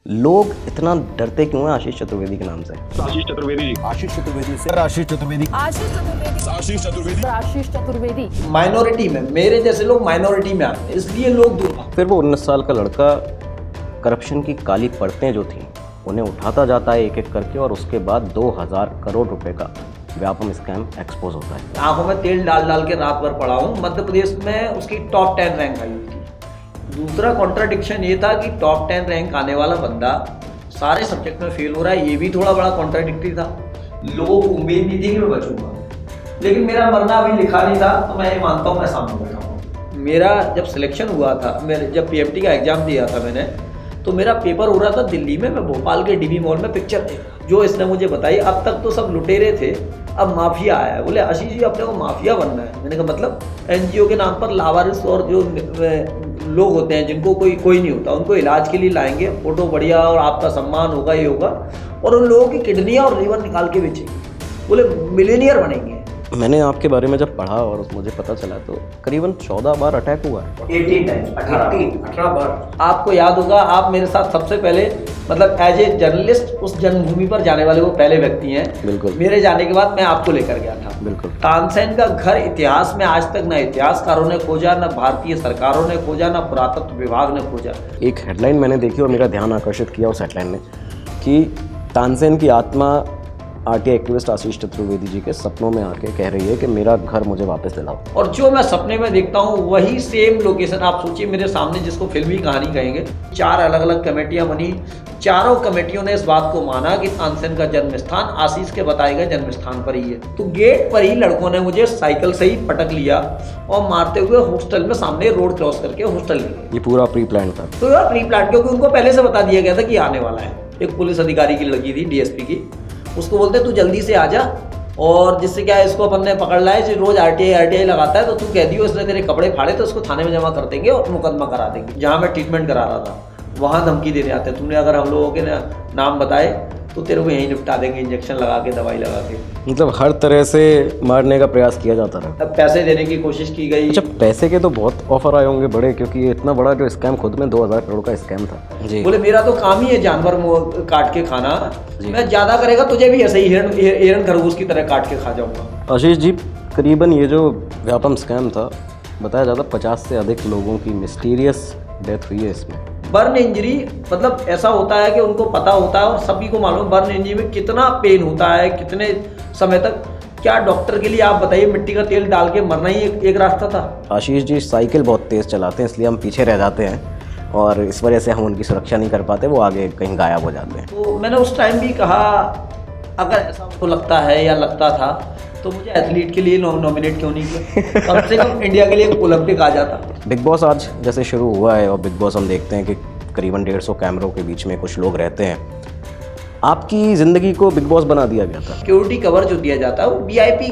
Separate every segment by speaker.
Speaker 1: लोग इतना डरते क्यों हैं आशीष चतुर्वेदी के नाम से?
Speaker 2: आशीष चतुर्वेदी जी।
Speaker 3: आशीष चतुर्वेदी से आशीष चतुर्वेदी
Speaker 4: आशीष चतुर्वेदी
Speaker 2: आशीष चतुर्वेदी
Speaker 4: आशीष चतुर्वेदी
Speaker 3: माइनॉरिटी में, मेरे जैसे लोग माइनॉरिटी में आते हैं, इसलिए लोग दूर भागते
Speaker 1: फिर वो 19 साल का लड़का करप्शन की काली परतें जो थी उन्हें उठाता जाता है एक एक करके, और उसके बाद 2000 करोड़ रुपए का व्यापम स्कैम एक्सपोज होता है।
Speaker 3: हैं। आंखों में तेल डाल डाल के रात भर पड़ा हूँ। मध्य प्रदेश में उसकी टॉप 10 रैंक आई हुई थी। दूसरा कॉन्ट्राडिक्शन ये था कि टॉप 10 रैंक आने वाला बंदा सारे सब्जेक्ट में फेल हो रहा है, ये भी थोड़ा बड़ा कॉन्ट्राडिक्टरी था। लोगों को उम्मीद नहीं थी कि मैं बचूंगा, लेकिन मेरा मरना अभी लिखा नहीं था, तो मैं ये मानता हूँ मैं सामने बैठा हूँ। मेरा जब सिलेक्शन हुआ था, मेरे जब पीएमटी का एग्जाम दिया था मैंने, तो मेरा पेपर हो रहा था दिल्ली में, मैं भोपाल के डीबी मॉल में पिक्चर देख रहा। जो इसने मुझे बताई, अब तक तो सब लुटेरे थे, अब माफिया आया है। बोले आशीष जी अपने को माफिया बनना है। मैंने कहा मतलब? एनजीओ के नाम पर लावारिस और जो लोग होते हैं जिनको कोई नहीं होता, उनको इलाज के लिए लाएंगे, फोटो बढ़िया और आपका सम्मान होगा, ये होगा, और उन लोगों की किडनियाँ और लीवर निकाल के बेचेंगे। बोले मिलेनियर बनेंगे।
Speaker 1: मैंने आपके बारे में जब पढ़ा और मुझे पता चला तो करीबन 14 बार अटैक हुआ है।
Speaker 3: 18 टाइम 18 बार। आपको याद होगा, आप मेरे साथ सबसे पहले मतलब एज ए जर्नलिस्ट उस जन्मभूमि पर जाने वाले वो पहले व्यक्ति हैं।
Speaker 1: बिल्कुल।
Speaker 3: मेरे जाने के बाद मैं आपको लेकर गया था।
Speaker 1: बिल्कुल।
Speaker 3: तानसेन का घर इतिहास में आज तक न इतिहासकारों ने खोजा, न भारतीय सरकारों ने खोजा, न पुरातत्व विभाग ने खोजा।
Speaker 1: एक हेडलाइन मैंने देखी और मेरा ध्यान आकर्षित किया उस हेडलाइन ने कि तानसेन की आत्मा आरटीआई एक्टिविस्ट आशीष चतुर्वेदी जी के सपनों में आके कह रही है कि मेरा घर मुझे वापस दिलाओ।
Speaker 3: और जो मैं सपने में देखता हूँ वही सेम लोकेशन आप सोचिए मेरे सामने, जिसको फिल्मी कहानी कहेंगे। 4 अलग अलग कमेटियाँ बनी, चारों कमेटियों ने इस बात को माना कि तानसेन का जन्म स्थान आशीष के बताए गए जन्म स्थान पर ही है। तो गेट पर ही लड़कों ने मुझे साइकिल से ही पटक लिया और मारते हुए हॉस्टल में सामने रोड क्रॉस करके हॉस्टल ले गए।
Speaker 1: ये पूरा प्री प्लान था?
Speaker 3: तो यार प्री प्लान, क्योंकि उनको पहले से बता दिया गया था कि आने वाला है। एक पुलिस अधिकारी की लड़की थी, डीएसपी की, उसको बोलते तू जल्दी से आ जा, और जिससे क्या है, इसको अपन ने पकड़ लाया है, रोज आरटीआई लगाता है, तो तू कह दियो इसने तेरे कपड़े फाड़े तो उसको थाने में जमा कर देंगे और मुकदमा करा देंगे। जहाँ मैं ट्रीटमेंट करा रहा था वहाँ धमकी देने आते हैं, तुमने अगर हम लोगों के नाम बताए तो तेरे को यहीं निपटा देंगे, इंजेक्शन लगा के, दवाई लगा के।
Speaker 1: मतलब हर तरह से मारने का प्रयास किया जाता रहा।
Speaker 3: अब पैसे देने की कोशिश की गई।
Speaker 1: अच्छा, पैसे के तो बहुत ऑफर आए होंगे बड़े, क्योंकि ये इतना बड़ा जो स्कैम खुद में 2000 करोड़ का स्कैम था जी।
Speaker 3: बोले मेरा तो काम ही है जानवर काट के खाना, मैं ज्यादा करेगा तुझे भी ऐसे ही हिरण खरगोश की तरह काट के खा जाऊंगा।
Speaker 1: आशीष जी, करीबन ये जो व्यापम स्कैम था, बताया जाता 50 से अधिक लोगों की मिस्टीरियस डेथ हुई है इसमें।
Speaker 3: बर्न इंजरी मतलब ऐसा होता है कि उनको पता होता है और सभी को मालूम बर्न इंजरी में कितना पेन होता है, कितने समय तक। क्या डॉक्टर के लिए आप बताइए मिट्टी का तेल डाल के मरना ही एक रास्ता था। आशीष
Speaker 1: जी साइकिल बहुत तेज़ चलाते हैं, इसलिए हम पीछे रह जाते हैं और इस वजह से हम उनकी सुरक्षा नहीं कर पाते, वो आगे कहीं गायब हो जाते हैं।
Speaker 3: तो मैंने उस टाइम भी कहा अगर ऐसा उनको लगता है या लगता था तो मुझे एथलीट के लिए नॉमिनेट क्यों नहीं किया, कम से कम इंडिया के लिए ओलंपिक आ जाता। बिग
Speaker 1: बॉस आज जैसे शुरू हुआ है और बिग बॉस हम देखते हैं कि करीबन 150 कैमरों के बीच में कुछ लोग रहते हैं। आपकी ज़िंदगी को बिग बॉस बना दिया गया था।
Speaker 3: सिक्योरिटी कवर जो दिया जाता है वो वीआईपी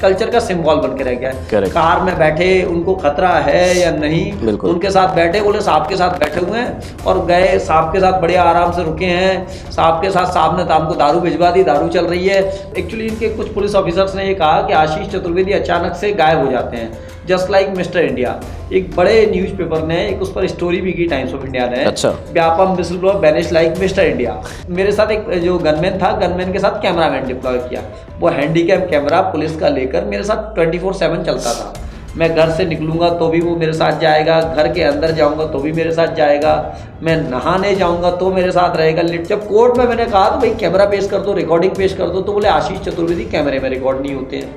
Speaker 3: कल्चर का सिंबल बन के रह गया है। कार में बैठे उनको खतरा है या नहीं, उनके साथ बैठे, बोले साहब के साथ बैठे हुए हैं और गए, साहब के साथ बढ़िया आराम से रुके हैं, साहब के साथ साहब ने तो हमको दारू भिजवा दी, दारू चल रही है। एक्चुअली इनके कुछ पुलिस ऑफिसर्स ने ये कहा कि आशीष चतुर्वेदी अचानक से गायब हो जाते हैं, जस्ट लाइक मिस्टर इंडिया। एक बड़े न्यूज़पेपर ने एक उस पर स्टोरी भी की, टाइम्स ऑफ इंडिया ने।
Speaker 1: अच्छा।
Speaker 3: Vyapam whistle blower vanish like mister India. मेरे साथ एक जो गनमैन था, गनमैन के साथ कैमरामैन डिप्लॉय किया। वो हैंडीकैम कैमरा पुलिस का लेकर मेरे साथ 24/7 चलता था। मैं घर से निकलूंगा तो भी वो मेरे साथ जाएगा, घर के अंदर जाऊंगा तो भी मेरे साथ जाएगा, मैं नहाने जाऊंगा तो मेरे साथ रहेगा। जब कोर्ट में मैंने कहा तो भाई कैमरा पेश कर दो, रिकॉर्डिंग पेश कर दो, तो बोले आशीष चतुर्वेदी कैमरे में रिकॉर्ड नहीं होते हैं।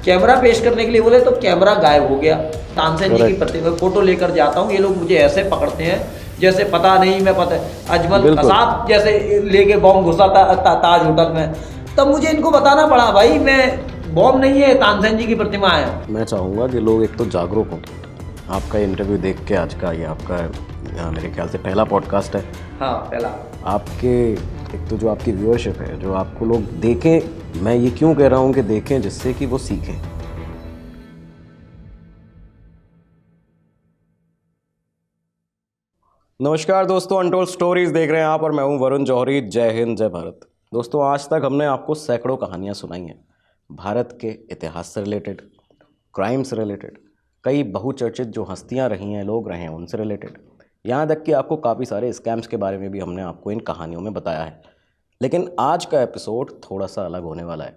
Speaker 3: कैमरा पेश करने के लिए बोले तो कैमरा गायब हो गया। तानसेन जी की प्रतिमा फोटो लेकर जाता हूँ, ये लोग मुझे ऐसे पकड़ते हैं जैसे पता नहीं, मैं पता अजमल कसाब जैसे लेके बॉम्ब घुसा था ताज होटल में। तब मुझे इनको बताना पड़ा भाई मैं बॉम्ब नहीं है, तानसेन जी की प्रतिमा है।
Speaker 1: मैं चाहूँगा कि लोग एक तो जागरूक हों। आपका इंटरव्यू देख के आज का ये आपका मेरे ख्याल से पहला पॉडकास्ट है।
Speaker 3: हाँ पहला।
Speaker 1: आपके एक तो जो आपकी व्यूअरशिप है, जो आपको लोग देखें, मैं ये क्यों कह रहा हूँ कि देखें, जिससे कि वो सीखें। नमस्कार दोस्तों, अनटोल्ड स्टोरीज देख रहे हैं आप और मैं हूँ वरुण जौहरी। जय हिंद, जय भारत। दोस्तों, आज तक हमने आपको सैकड़ों कहानियाँ सुनाई हैं भारत के इतिहास से रिलेटेड, क्राइम से रिलेटेड, कई बहुचर्चित जो हस्तियाँ रही हैं, लोग रहे हैं, उनसे रिलेटेड। यहाँ तक कि आपको काफ़ी सारे स्कैम्स के बारे में भी हमने आपको इन कहानियों में बताया है। लेकिन आज का एपिसोड थोड़ा सा अलग होने वाला है,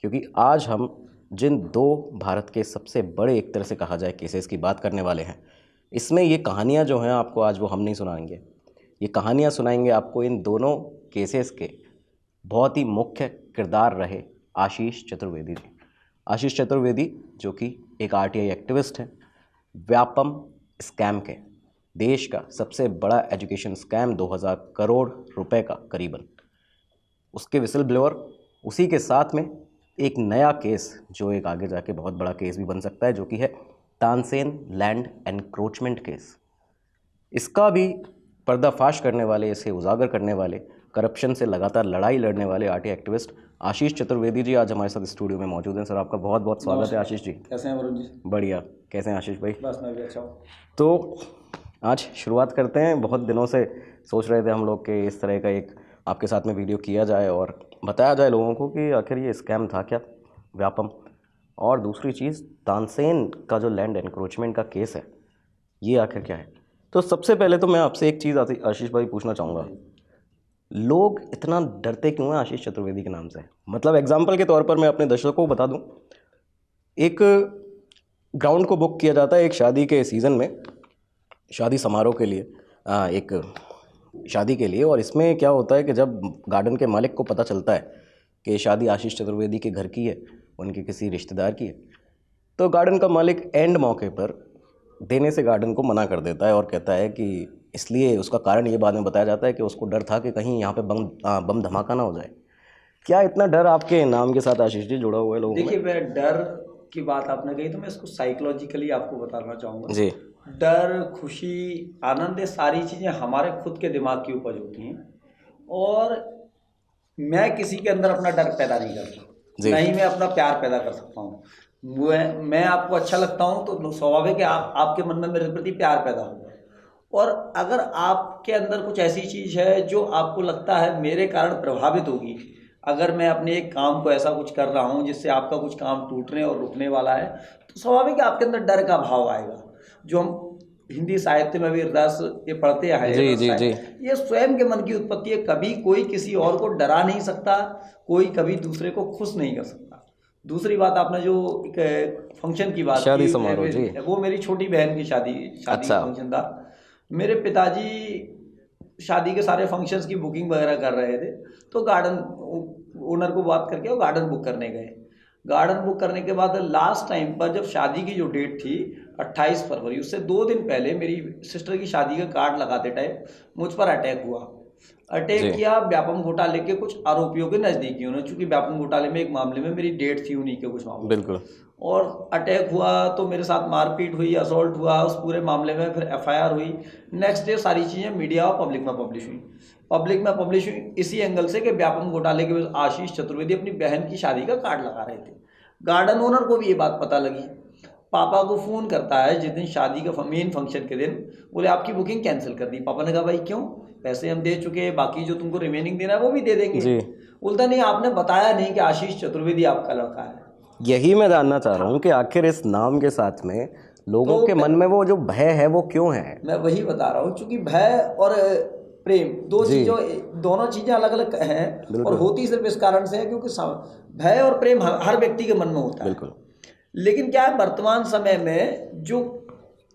Speaker 1: क्योंकि आज हम जिन दो भारत के सबसे बड़े एक तरह से कहा जाए केसेस की बात करने वाले हैं, इसमें ये कहानियाँ जो हैं आपको आज वो हम नहीं सुनाएंगे। ये कहानियाँ सुनाएंगे आपको इन दोनों केसेस के बहुत ही मुख्य किरदार रहे आशीष चतुर्वेदी जी। आशीष चतुर्वेदी जो कि एक आरटीआई एक्टिविस्ट हैं, व्यापम स्कैम के देश का सबसे बड़ा एजुकेशन स्कैम 2000 करोड़ रुपए का करीबन, उसके विसल ब्लोअर, उसी के साथ में एक नया केस जो एक आगे जाके बहुत बड़ा केस भी बन सकता है, जो कि है तानसेन लैंड एनक्रोचमेंट केस। इसका भी पर्दाफाश करने वाले, इसे उजागर करने वाले, करप्शन से लगातार लड़ाई लड़ने वाले आरटीआई एक्टिविस्ट आशीष चतुर्वेदी जी आज हमारे साथ स्टूडियो में मौजूद हैं। सर, आपका बहुत बहुत स्वागत है आशीष जी।
Speaker 3: कैसे हैं वरुण जी?
Speaker 1: बढ़िया, कैसे हैं आशीष भाई?
Speaker 3: बस मैं भी अच्छा हूँ।
Speaker 1: तो आज शुरुआत करते हैं। बहुत दिनों से सोच रहे थे हम लोग कि इस तरह का एक आपके साथ में वीडियो किया जाए और बताया जाए लोगों को कि आखिर ये स्कैम था क्या, व्यापम, और दूसरी चीज़ तानसेन का जो लैंड एनक्रोचमेंट का केस है ये आखिर क्या है। तो सबसे पहले तो मैं आपसे एक चीज़ आशीष भाई पूछना चाहूँगा, लोग इतना डरते क्यों हैं आशीष चतुर्वेदी के नाम से? मतलब एग्जाम्पल के तौर पर मैं अपने दर्शकों को बता दूँ, एक ग्राउंड को बुक किया जाता है एक शादी के सीज़न में, शादी समारोह के लिए, एक शादी के लिए, और इसमें क्या होता है कि जब गार्डन के मालिक को पता चलता है कि शादी आशीष चतुर्वेदी के घर की है, उनके किसी रिश्तेदार की है, तो गार्डन का मालिक एंड मौके पर देने से गार्डन को मना कर देता है और कहता है कि इसलिए, उसका कारण ये बाद में बताया जाता है कि उसको डर था कि कहीं यहाँ पे बम धमाका ना हो जाए। क्या इतना डर आपके नाम के साथ आशीष जी जुड़ा हुआ है लोगों में?
Speaker 3: देखिए, मैं डर की बात आपने कही तो मैं इसको साइकोलॉजिकली आपको बताना चाहूँगा
Speaker 1: जी।
Speaker 3: डर, खुशी, आनंद, ये सारी चीज़ें हमारे खुद के दिमाग की उपज होती हैं, और मैं किसी के अंदर अपना डर पैदा नहीं करता, ना ही मैं अपना प्यार पैदा कर सकता हूँ। मैं आपको अच्छा लगता हूँ तो स्वाभाविक है आपके मन में मेरे प्रति प्यार पैदा होगा। और अगर आपके अंदर कुछ ऐसी चीज़ है जो आपको लगता है मेरे कारण प्रभावित होगी, अगर मैं अपने एक काम को ऐसा कुछ कर रहा हूँ जिससे आपका कुछ काम टूटने और रुकने वाला है, तो स्वाभाविक है आपके अंदर डर का भाव आएगा। जो हम हिंदी साहित्य में भी रस ये पढ़ते आए,
Speaker 1: जी जी जी,
Speaker 3: ये स्वयं के मन की उत्पत्ति है। कभी कोई किसी और को डरा नहीं सकता, कोई कभी दूसरे को खुश नहीं कर सकता। दूसरी बात, आपने जो एक फंक्शन की बात
Speaker 1: शादी
Speaker 3: की,
Speaker 1: समारोह जी,
Speaker 3: वो मेरी छोटी बहन की शादी
Speaker 1: अच्छा।
Speaker 3: फंक्शन था। मेरे पिताजी शादी के सारे फंक्शंस की बुकिंग वगैरह कर रहे थे, तो गार्डन ओनर को बात करके वो गार्डन बुक करने गए। गार्डन बुक करने के बाद लास्ट टाइम पर जब शादी की जो डेट थी 28 फरवरी, उससे 2 दिन पहले मेरी सिस्टर की शादी का कार्ड लगाते टाइम मुझ पर अटैक हुआ। अटैक किया व्यापम घोटाले के कुछ आरोपियों के नज़दीकियों ने, चूंकि व्यापम घोटाले में एक मामले में मेरी डेट थी उन्हीं के कुछ मामले,
Speaker 1: बिल्कुल, और
Speaker 3: अटैक हुआ तो मेरे साथ मारपीट हुई, असॉल्ट हुआ उस पूरे मामले में, फिर एफआईआर हुई। नेक्स्ट डे सारी चीज़ें मीडिया और पब्लिक में पब्लिश हुई इसी एंगल से कि व्यापम घोटाले के वजह आशीष चतुर्वेदी अपनी बहन की शादी का कार्ड लगा रहे थे। गार्डन ओनर को भी ये बात पता लगी, पापा को फ़ोन करता है जिस दिन शादी का मेन फंक्शन के दिन, बोले आपकी बुकिंग कैंसिल कर दी। पापा ने कहा भाई क्यों, पैसे हम दे चुके हैं, बाकी जो तुमको रिमेनिंग देना है वो भी दे देंगे। बोलता नहीं, आपने बताया नहीं कि आशीष चतुर्वेदी आपका लड़का है।
Speaker 1: यही मैं जानना चाह रहा हूँ कि आखिर इस नाम के साथ में लोगों के मन में वो जो भय है वो क्यों है? मैं
Speaker 3: वही बता रहा हूँ, क्योंकि भय और प्रेम दोनों चीज़ें अलग अलग हैं, और होती सिर्फ इस कारण से है क्योंकि भय और प्रेम हर व्यक्ति के मन में होता है। बिल्कुल। लेकिन क्या है, वर्तमान समय में जो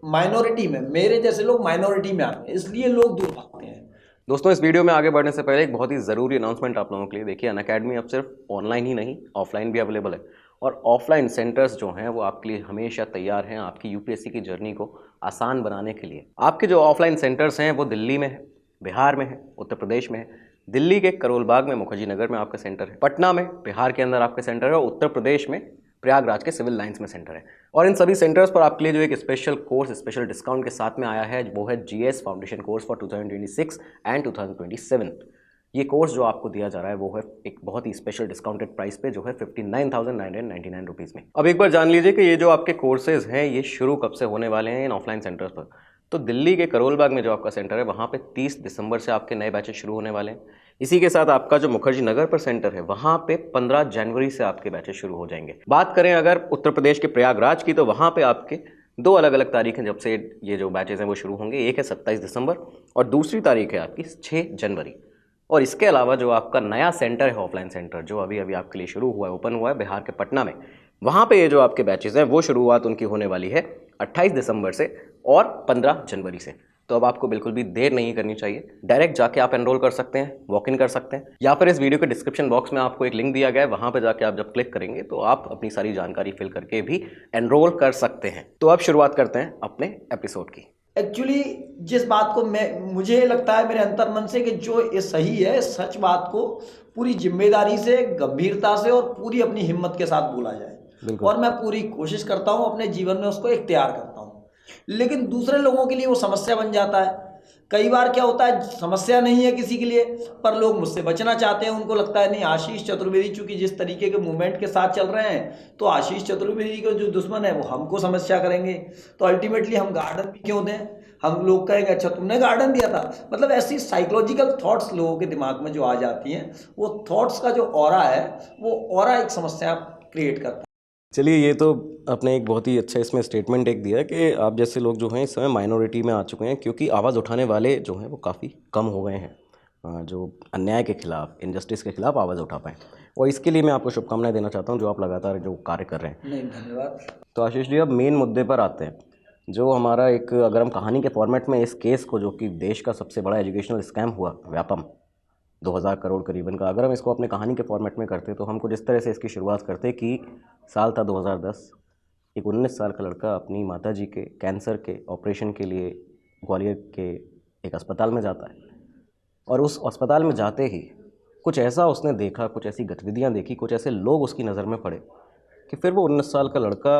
Speaker 3: माइनॉरिटी में, मेरे जैसे लोग माइनॉरिटी में आ गए, इसलिए लोग दूर भागते हैं।
Speaker 1: दोस्तों, इस वीडियो में आगे बढ़ने से पहले एक बहुत ही ज़रूरी अनाउंसमेंट आप लोगों के लिए। देखिए, अनअकैडमी अब सिर्फ ऑनलाइन ही नहीं, ऑफलाइन भी अवेलेबल है, और ऑफलाइन सेंटर्स जो हैं वो आपके लिए हमेशा तैयार हैं आपकी यूपीएससी की जर्नी को आसान बनाने के लिए। आपके जो ऑफलाइन सेंटर्स हैं वो दिल्ली में है, बिहार में है, उत्तर प्रदेश में है। दिल्ली के करोल बाग में मुखर्जी नगर में आपका सेंटर है, पटना में बिहार के अंदर आपका सेंटर है, और उत्तर प्रदेश में प्रयागराज के सिविल लाइंस में सेंटर है। और इन सभी सेंटर्स पर आपके लिए जो एक स्पेशल कोर्स स्पेशल डिस्काउंट के साथ में आया है वो है GS foundation course for 2026 and 2027। ये कोर्स जो आपको दिया जा रहा है वो है एक बहुत ही स्पेशल डिस्काउंटेड प्राइस पे, जो है 59,999 रुपीज़ में। अब एक बार जान लीजिए कि ये जो आपके कोर्सेज हैं ये शुरू कब से होने वाले हैं इन ऑफलाइन सेंटर्स पर। तो दिल्ली के करोल बाग में जो आपका सेंटर है वहाँ पे 30 दिसंबर से आपके नए बैचेस शुरू होने वाले हैं। इसी के साथ आपका जो मुखर्जी नगर पर सेंटर है वहाँ पे 15 जनवरी से आपके बैचेस शुरू हो जाएंगे। बात करें अगर उत्तर प्रदेश के प्रयागराज की, तो वहाँ पे आपके दो अलग अलग तारीख हैं जब से ये जो बैचेज़ हैं वो शुरू होंगे। एक है 27 दिसंबर और दूसरी तारीख है आपकी 6 जनवरी। और इसके अलावा जो आपका नया सेंटर है, ऑफलाइन सेंटर, जो अभी अभी आपके लिए शुरू हुआ है, ओपन हुआ है बिहार के पटना में, वहाँ पे ये जो आपके बैचेज़ हैं वो शुरुआत उनकी होने वाली है 28 दिसंबर से और 15 जनवरी से। तो अब आपको बिल्कुल भी देर नहीं करनी चाहिए, डायरेक्ट जाके आप एनरोल कर सकते हैं, वॉक इन कर सकते हैं, या फिर इस वीडियो के डिस्क्रिप्शन बॉक्स में आपको एक लिंक दिया गया है, वहाँ पर जाके आप जब क्लिक करेंगे तो आप अपनी सारी जानकारी फिल करके भी एनरोल कर सकते हैं। तो अब शुरुआत करते हैं अपने एपिसोड की।
Speaker 3: एक्चुअली जिस बात को मुझे लगता है मेरे अंतर मन से कि जो ये सही है, सच बात को पूरी जिम्मेदारी से, गंभीरता से और पूरी अपनी हिम्मत के साथ बोला जाए, और मैं पूरी कोशिश करता हूँ अपने जीवन में उसको इख्तियार करता हूँ। लेकिन दूसरे लोगों के लिए वो समस्या बन जाता है। कई बार क्या होता है, समस्या नहीं है किसी के लिए, पर लोग मुझसे बचना चाहते हैं। उनको लगता है नहीं, आशीष चतुर्वेदी चूंकि जिस तरीके के मूवमेंट के साथ चल रहे हैं, तो आशीष चतुर्वेदी के जो दुश्मन है वो हमको समस्या करेंगे, तो अल्टीमेटली हम गार्डन भी क्यों दें, हम लोग कहेंगे अच्छा तुमने गार्डन दिया था। मतलब ऐसी साइकोलॉजिकल थॉट्स लोगों के दिमाग में जो आ जाती हैं, वो थॉट्स का जो ऑरा है, वो ऑरा एक समस्या क्रिएट करता है।
Speaker 1: चलिए, ये तो आपने एक बहुत ही अच्छा इसमें स्टेटमेंट एक दिया कि आप जैसे लोग जो हैं इस समय माइनॉरिटी में आ चुके हैं, क्योंकि आवाज़ उठाने वाले जो हैं वो काफ़ी कम हो गए हैं जो अन्याय के खिलाफ, इनजस्टिस के खिलाफ आवाज़ उठा पाएँ। और इसके लिए मैं आपको शुभकामनाएं देना चाहता हूं, जो आप लगातार जो कार्य कर रहे हैं।
Speaker 3: नहीं, धन्यवाद।
Speaker 1: तो आशीष जी, अब मेन मुद्दे पर आते हैं। जो हमारा एक, अगर हम कहानी के फॉर्मेट में इस केस को, जो कि देश का सबसे बड़ा एजुकेशनल स्कैम हुआ, व्यापम 2000 करोड़ करीबन का, अगर हम इसको अपने कहानी के फॉर्मेट में करते तो हमको जिस तरह से इसकी शुरुआत करते कि साल था 2010, एक 19 साल का लड़का अपनी माताजी के कैंसर के ऑपरेशन के लिए ग्वालियर के एक अस्पताल में जाता है, और उस अस्पताल में जाते ही कुछ ऐसा उसने देखा, कुछ ऐसी गतिविधियां देखी, कुछ ऐसे लोग उसकी नज़र में पड़े कि फिर वो 19 साल का लड़का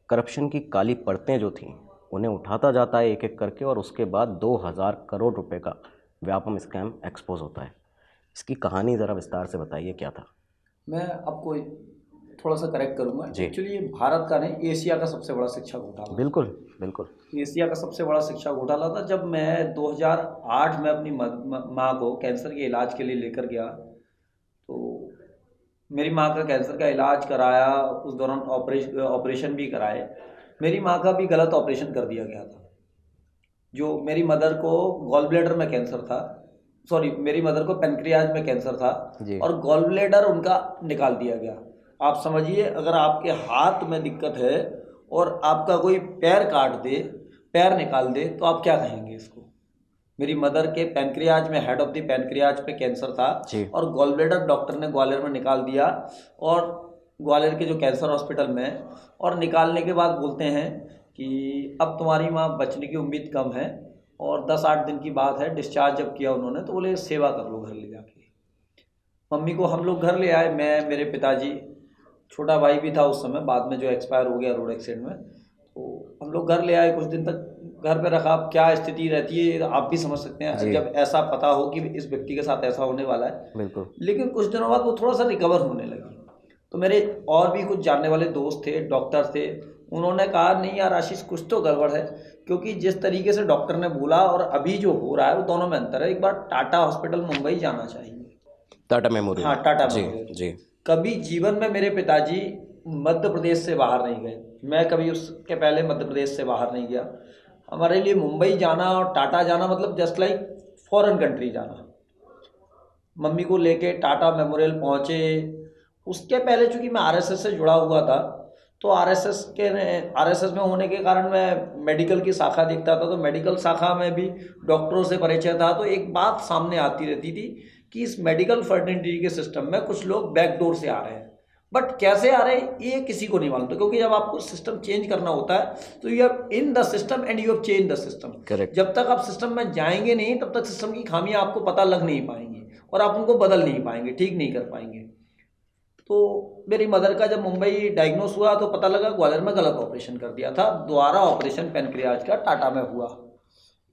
Speaker 1: करप्शन की काली परतें जो थीं उन्हें उठाता जाता है एक एक करके, और उसके बाद 2000 करोड़ रुपए का व्यापम स्कैम एक्सपोज होता है। इसकी कहानी ज़रा विस्तार से बताइए, क्या था?
Speaker 3: मैं आपको थोड़ा सा करेक्ट करूंगा।
Speaker 1: जी।
Speaker 3: एक्चुअली ये भारत का नहीं, एशिया का सबसे बड़ा शिक्षा घोटाला।
Speaker 1: बिल्कुल बिल्कुल।
Speaker 3: एशिया का सबसे बड़ा शिक्षा घोटाला था। जब मैं 2008 में अपनी माँ को कैंसर के इलाज के लिए लेकर गया, तो मेरी माँ का कैंसर का इलाज कराया, उस दौरान ऑपरेशन भी कराए। मेरी माँ का भी गलत ऑपरेशन कर दिया गया था। जो मेरी मदर को गॉल ब्लैडर में कैंसर था, सॉरी, मेरी मदर को पेनक्रियाज में कैंसर था, और गॉल ब्लैडर उनका निकाल दिया गया। आप समझिए, अगर आपके हाथ में दिक्कत है और आपका कोई पैर काट दे, पैर निकाल दे, तो आप क्या कहेंगे इसको? मेरी मदर के पेनक्रियाज में, हेड ऑफ द पेनक्रियाज पे कैंसर था, और गॉल ब्लैडर डॉक्टर ने ग्वालियर में निकाल दिया, और ग्वालियर के जो कैंसर हॉस्पिटल में, और निकालने के बाद बोलते हैं कि अब तुम्हारी माँ बचने की उम्मीद कम है, और 10-8 दिन की बात है। डिस्चार्ज जब किया उन्होंने, तो बोले सेवा कर लो घर ले जाके। मम्मी को हम लोग घर ले आए, मैं, मेरे पिताजी, छोटा भाई भी था उस समय, बाद में जो एक्सपायर हो गया रोड एक्सीडेंट में। तो हम लोग घर ले आए, कुछ दिन तक घर पे रखा। अब क्या स्थिति रहती है आप भी समझ सकते हैं, जब ऐसा पता हो कि इस व्यक्ति के साथ ऐसा होने वाला है। बिल्कुल। लेकिन कुछ दिनों बाद वो थोड़ा सा रिकवर होने लगी। तो मेरे और भी कुछ जानने वाले दोस्त थे, डॉक्टर थे, उन्होंने कहा नहीं यार आशीष, कुछ तो गड़बड़ है, क्योंकि जिस तरीके से डॉक्टर ने बोला और अभी जो हो रहा है वो दोनों में अंतर है। एक बार टाटा हॉस्पिटल मुंबई जाना चाहिए, टाटा मेमोरियल। हाँ, टाटा मेमोरियल। जी। कभी जीवन में मेरे पिताजी मध्य प्रदेश से बाहर नहीं गए, मैं कभी उसके पहले मध्य प्रदेश से बाहर नहीं गया। हमारे लिए मुंबई जाना और टाटा जाना मतलब जस्ट लाइक फॉरेन कंट्री जाना। मम्मी को लेके टाटा मेमोरियल पहुँचे। उसके पहले चूँकि मैं आरएसएस से जुड़ा हुआ था, तो आरएसएस में होने के कारण मैं मेडिकल की शाखा देखता था, तो मेडिकल शाखा में भी डॉक्टरों से परिचय था। तो एक बात सामने आती रहती थी कि इस मेडिकल फर्टिलिटी के सिस्टम में कुछ लोग बैकडोर से आ रहे हैं, बट कैसे आ रहे हैं ये किसी को नहीं मालूम था, क्योंकि जब आपको सिस्टम चेंज करना होता है तो you have in the system and you have change the system. Correct. जब तक आप सिस्टम में जाएंगे नहीं, तब तक सिस्टम की खामियां आपको पता लग नहीं पाएंगी और आप उनको बदल नहीं पाएंगे, ठीक नहीं कर पाएंगे। तो मेरी मदर का जब मुंबई डायग्नोस हुआ तो पता लगा ग्वालियर में गलत ऑपरेशन कर दिया था, दोबारा ऑपरेशन पेनक्रियाज का टाटा में हुआ।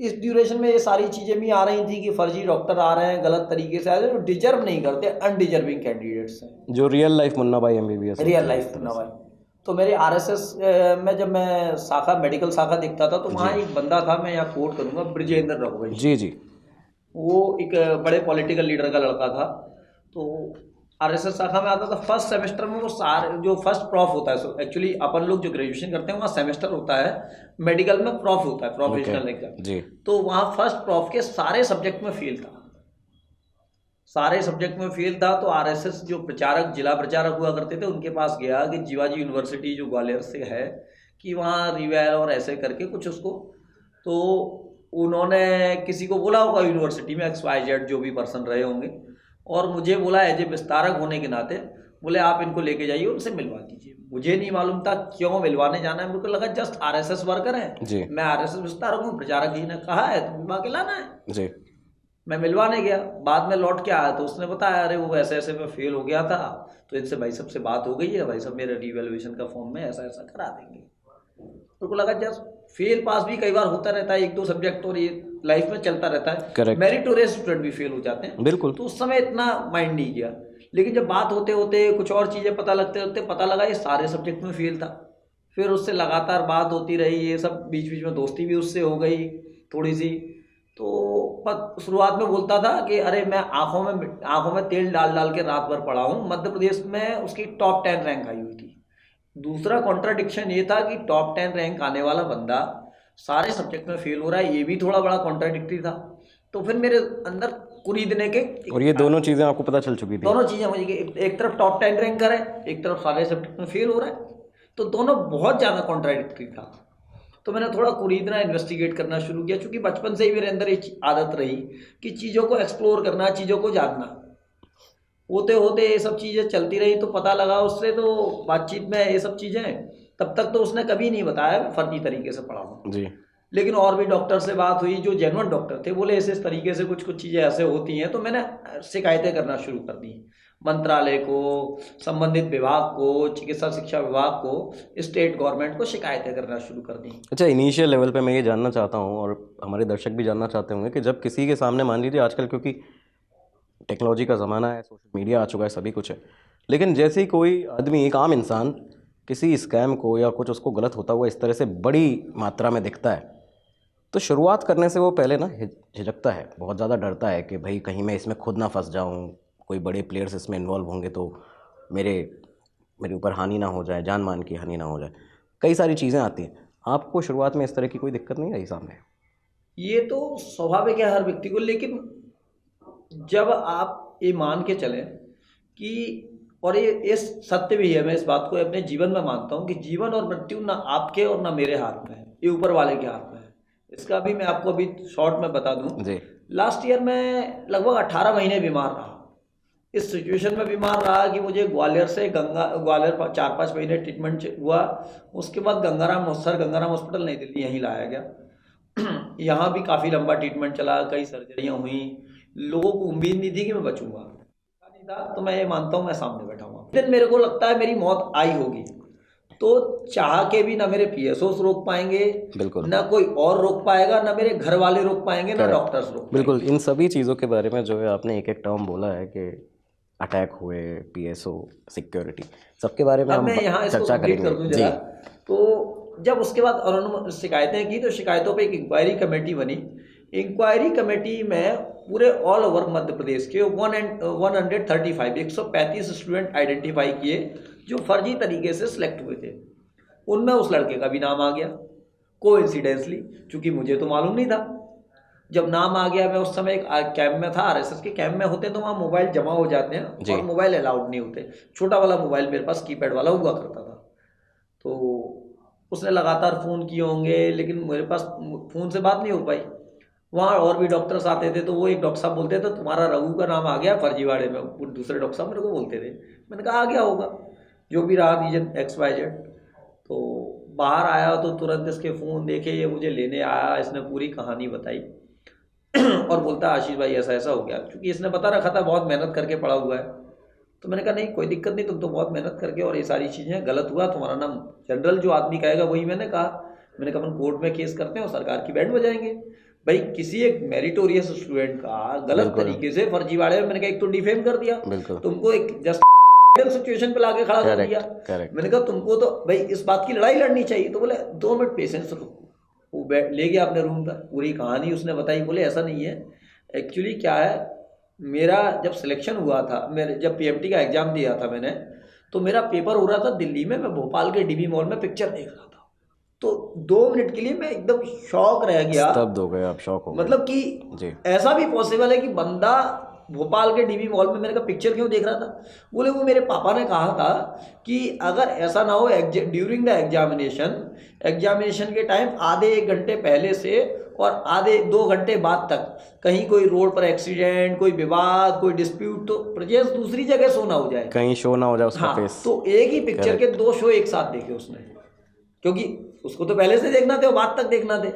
Speaker 3: इस ड्यूरेशन में ये सारी चीज़ें भी आ रही थी कि फर्जी डॉक्टर आ रहे हैं, गलत तरीके से आ रहे हैं, जो डिजर्व नहीं करते, अनडिजर्विंग कैंडिडेट्स हैं, जो रियल लाइफ मुन्ना भाई MBBS, रियल लाइफ मुन्ना भाई। तो मेरे RSS में जब मैं शाखा, मेडिकल शाखा देखता था, तो वहाँ एक बंदा था, मैं यहाँ कोट करूँगा, ब्रजेंद्र रघुवंशी। जी। वो एक बड़े पॉलिटिकल लीडर का लड़का था। तो आरएसएस शाखा में आता था। फर्स्ट सेमेस्टर में वो सारे जो फर्स्ट प्रॉफ होता है, सो एक्चुअली अपन लोग जो ग्रेजुएशन करते हैं वहाँ सेमेस्टर होता है, मेडिकल में प्रॉफ होता है, प्रोफेशनल एग्जाम
Speaker 1: जी।
Speaker 3: तो वहाँ फर्स्ट प्रॉफ के सारे सब्जेक्ट में फेल था, सारे सब्जेक्ट में फेल था। तो आरएसएस जो प्रचारक, जिला प्रचारक हुआ करते थे, उनके पास गया कि जीवाजी यूनिवर्सिटी जो ग्वालियर से है कि वहाँ रिवेल और ऐसे करके कुछ उसको, तो उन्होंने किसी को बोला होगा यूनिवर्सिटी में, XYZ जो भी पर्सन रहे होंगे, और मुझे बोला एज ए विस्तारक होने के नाते, बोले आप इनको लेके जाइए, उनसे मिलवा दीजिए। मुझे नहीं मालूम था क्यों मिलवाने जाना है, मेरे को लगा जस्ट आरएसएस वर्कर
Speaker 1: जी।
Speaker 3: है, मैं आरएसएस विस्तारक हूँ, प्रचारक जी ने कहा है तो मिलवा के लाना है
Speaker 1: जी।
Speaker 3: मैं मिलवाने गया। बाद में लौट के आया तो उसने बताया अरे वो ऐसे ऐसे में फेल हो गया था, तो इनसे भाई साहब से बात हो गई है, भाई साहब मेरे रिवैल्यूएशन का फॉर्म में ऐसा ऐसा करा देंगे। मेरे को लगा जस्ट फेल पास भी कई बार होता रहता है, एक दो सब्जेक्ट, और ये लाइफ में चलता रहता है,
Speaker 1: Correct.
Speaker 3: मेरिटोरियस स्टूडेंट भी फेल हो जाते हैं
Speaker 1: बिल्कुल।
Speaker 3: तो उस समय इतना माइंड नहीं किया, लेकिन जब बात होते होते कुछ और चीज़ें पता लगते लगते पता लगा ये सारे सब्जेक्ट में फेल था। फिर उससे लगातार बात होती रही, ये सब बीच बीच में दोस्ती भी उससे हो गई थोड़ी सी। तो शुरुआत में बोलता था कि अरे मैं आंखों में तेल डाल डाल के रात भर पढ़ा हूँ, मध्य प्रदेश में उसकी टॉप 10 रैंक आई हुई थी। दूसरा कॉन्ट्राडिक्शन ये था कि टॉप 10 रैंक आने वाला बंदा सारे सब्जेक्ट में फेल हो रहा है, ये भी थोड़ा बड़ा कॉन्ट्राडिक्टरी था। तो फिर मेरे अंदर कुरीदने के,
Speaker 1: और ये दोनों चीज़ें आपको पता चल चुकी थी?
Speaker 3: दोनों चीज़ें मुझे, एक तरफ टॉप 10 रैंकर है, एक तरफ सारे सब्जेक्ट में फेल हो रहा है, तो दोनों बहुत ज़्यादा कॉन्ट्राडिक्टरी था। तो मैंने थोड़ा कुरीदना, इन्वेस्टिगेट करना शुरू किया, क्योंकि बचपन से ही मेरे अंदर एक आदत रही कि चीज़ों को एक्सप्लोर करना, चीज़ों को जानना। होते होते ये सब चीज़ें चलती रही, तो पता लगा उससे, तो बातचीत में ये सब चीज़ें, तब तक तो उसने कभी नहीं बताया फर्जी तरीके से पढ़ा हूँ
Speaker 1: जी।
Speaker 3: लेकिन और भी डॉक्टर से बात हुई जो जेन्युइन डॉक्टर थे, बोले इस तरीके से कुछ कुछ चीज़ें ऐसे होती हैं। तो मैंने शिकायतें करना शुरू कर दी मंत्रालय को, संबंधित विभाग को, चिकित्सा शिक्षा विभाग को, स्टेट गवर्नमेंट को शिकायतें करना शुरू कर दी।
Speaker 1: अच्छा, इनिशियल लेवल पे मैं ये जानना चाहता हूँ, और हमारे दर्शक भी जानना चाहते होंगे, कि जब किसी के सामने, मान लीजिए आजकल क्योंकि टेक्नोलॉजी का ज़माना है, सोशल मीडिया आ चुका है, सभी कुछ है, लेकिन जैसे ही कोई आदमी, एक आम इंसान किसी स्कैम को या कुछ उसको गलत होता हुआ इस तरह से बड़ी मात्रा में दिखता है, तो शुरुआत करने से वो पहले ना झिझकता है, बहुत ज़्यादा डरता है कि भाई कहीं मैं इसमें खुद ना फंस जाऊँ, कोई बड़े प्लेयर्स इसमें इन्वॉल्व होंगे तो मेरे ऊपर हानि ना हो जाए, जान मान की हानि ना हो जाए, कई सारी चीज़ें आती हैं। आपको शुरुआत में इस तरह की कोई दिक्कत नहीं आई सामने?
Speaker 3: ये तो स्वाभाविक है हर व्यक्ति को, लेकिन जब आप ये मान के चलें कि, और ये सत्य भी है, मैं इस बात को अपने जीवन में मानता हूँ कि जीवन और मृत्यु ना आपके और ना मेरे हाथ में है, ये ऊपर वाले के हाथ में है। इसका भी मैं आपको अभी शॉर्ट में बता दूँ
Speaker 1: जी।
Speaker 3: लास्ट ईयर मैं लगभग 18 महीने बीमार रहा। इस सिचुएशन में बीमार रहा कि मुझे ग्वालियर 4-5 महीने ट्रीटमेंट हुआ, उसके बाद गंगाराम हॉस्पिटल नई दिल्ली यहीं लाया गया। यहाँ भी काफ़ी लंबा ट्रीटमेंट चला, कई सर्जरियाँ हुई, लोगों को उम्मीद नहीं थी कि मैं बचूंगा, नहीं था, तो मैं ये मानता हूँ मैं सामने बैठा हुआ। दिन मेरे को लगता है मेरी मौत आई होगी, तो चाह के भी ना मेरे PSOs रोक पाएंगे,
Speaker 1: बिल्कुल,
Speaker 3: ना कोई और रोक पाएगा, ना मेरे घर वाले रोक पाएंगे, ना डॉक्टर्स रोक पाएंगे।
Speaker 1: बिल्कुल। इन सभी चीज़ों के बारे में जो है आपने एक एक टर्म बोला है कि अटैक हुए, PSO, सिक्योरिटी, सबके बारे में हम
Speaker 3: मैं यहाँ
Speaker 1: चर्चा करेंगे जी।
Speaker 3: तो जब उसके बाद उन्होंने शिकायतें की, तो शिकायतों पे एक इंक्वायरी कमेटी बनी। इंक्वायरी कमेटी में पूरे ऑल ओवर मध्य प्रदेश के 135 स्टूडेंट आइडेंटिफाई किए जो फर्जी तरीके से सिलेक्ट हुए थे। उनमें उस लड़के का भी नाम आ गया कोइंसिडेंसली, क्योंकि मुझे तो मालूम नहीं था। जब नाम आ गया, मैं उस समय एक कैंप में था, RSS के कैंप में होते तो वहाँ मोबाइल जमा हो जाते हैं और मोबाइल अलाउड नहीं होते। छोटा वाला मोबाइल मेरे पास कीपैड वाला हुआ करता था, तो उसने लगातार फ़ोन किए होंगे, लेकिन मेरे पास फ़ोन से बात नहीं हो पाई। वहाँ और भी डॉक्टर्स आते थे, तो वो एक डॉक्टर साहब बोलते थे तुम्हारा रघु का नाम आ गया फर्जीवाड़े में, वो दूसरे डॉक्टर साहब मेरे को बोलते थे। मैंने कहा आ गया होगा, जो भी रहा रीजन XYZ। तो बाहर आया तो तुरंत इसके फ़ोन देखे, ये मुझे लेने आया, इसने पूरी कहानी बताई और बोलता आशीष भाई ऐसा ऐसा हो गया, क्योंकि इसने बता रखा था बहुत मेहनत करके पढ़ा हुआ है। तो मैंने कहा नहीं कोई दिक्कत नहीं, तुम तो बहुत मेहनत करके और ये सारी चीज़ें, गलत हुआ, तुम्हारा नाम जनरल जो आदमी कहेगा वही मैंने कहा। मैंने कहा अपन कोर्ट में केस करते हैं और सरकार की बैंड बजाएंगे। भाई किसी एक मेरिटोरियस स्टूडेंट का गलत तरीके से फर्जीवाड़े में, मैंने कहा एक तो डिफेम कर दिया, तुमको एक जस्ट सिचुएशन पे लाके खड़ा कर दिया। मैंने कहा तुमको तो भाई इस बात की लड़ाई लड़नी चाहिए। तो बोले 2 मिनट पेशेंस रखो। वो ले गया अपने रूम पर, पूरी कहानी उसने बताई। बोले ऐसा नहीं है, एक्चुअली क्या है मेरा जब सिलेक्शन हुआ था, मेरे जब पीएमटी का एग्ज़ाम दिया था मैंने, तो मेरा पेपर हो रहा था दिल्ली में, मैं भोपाल के डीबी मॉल में पिक्चर देख रहा था। तो 2 मिनट के लिए मैं एकदम शॉक रह गया,
Speaker 1: स्तब्ध हो गए आप, शॉक हो गए
Speaker 3: मतलब कि
Speaker 1: जी।
Speaker 3: ऐसा भी पॉसिबल है कि बंदा भोपाल के डीबी मॉल में, मैंने कहा पिक्चर क्यों देख रहा था? बोले वो मेरे पापा ने कहा था कि अगर ऐसा ना हो ड्यूरिंग द एग्जामिनेशन के टाइम आधे 1 घंटे पहले से और आधे 2 घंटे बाद तक कहीं कोई रोड पर एक्सीडेंट, कोई विवाद, कोई डिस्प्यूट, तो प्रजेश दूसरी जगह शो ना हो जाए,
Speaker 1: कहीं शो ना हो जाए उसका
Speaker 3: हाँ,
Speaker 1: फेस।
Speaker 3: तो एक ही पिक्चर के 2 शो एक साथ देखे उसने, क्योंकि उसको तो पहले से देखना थे और बाद तक देखना थे।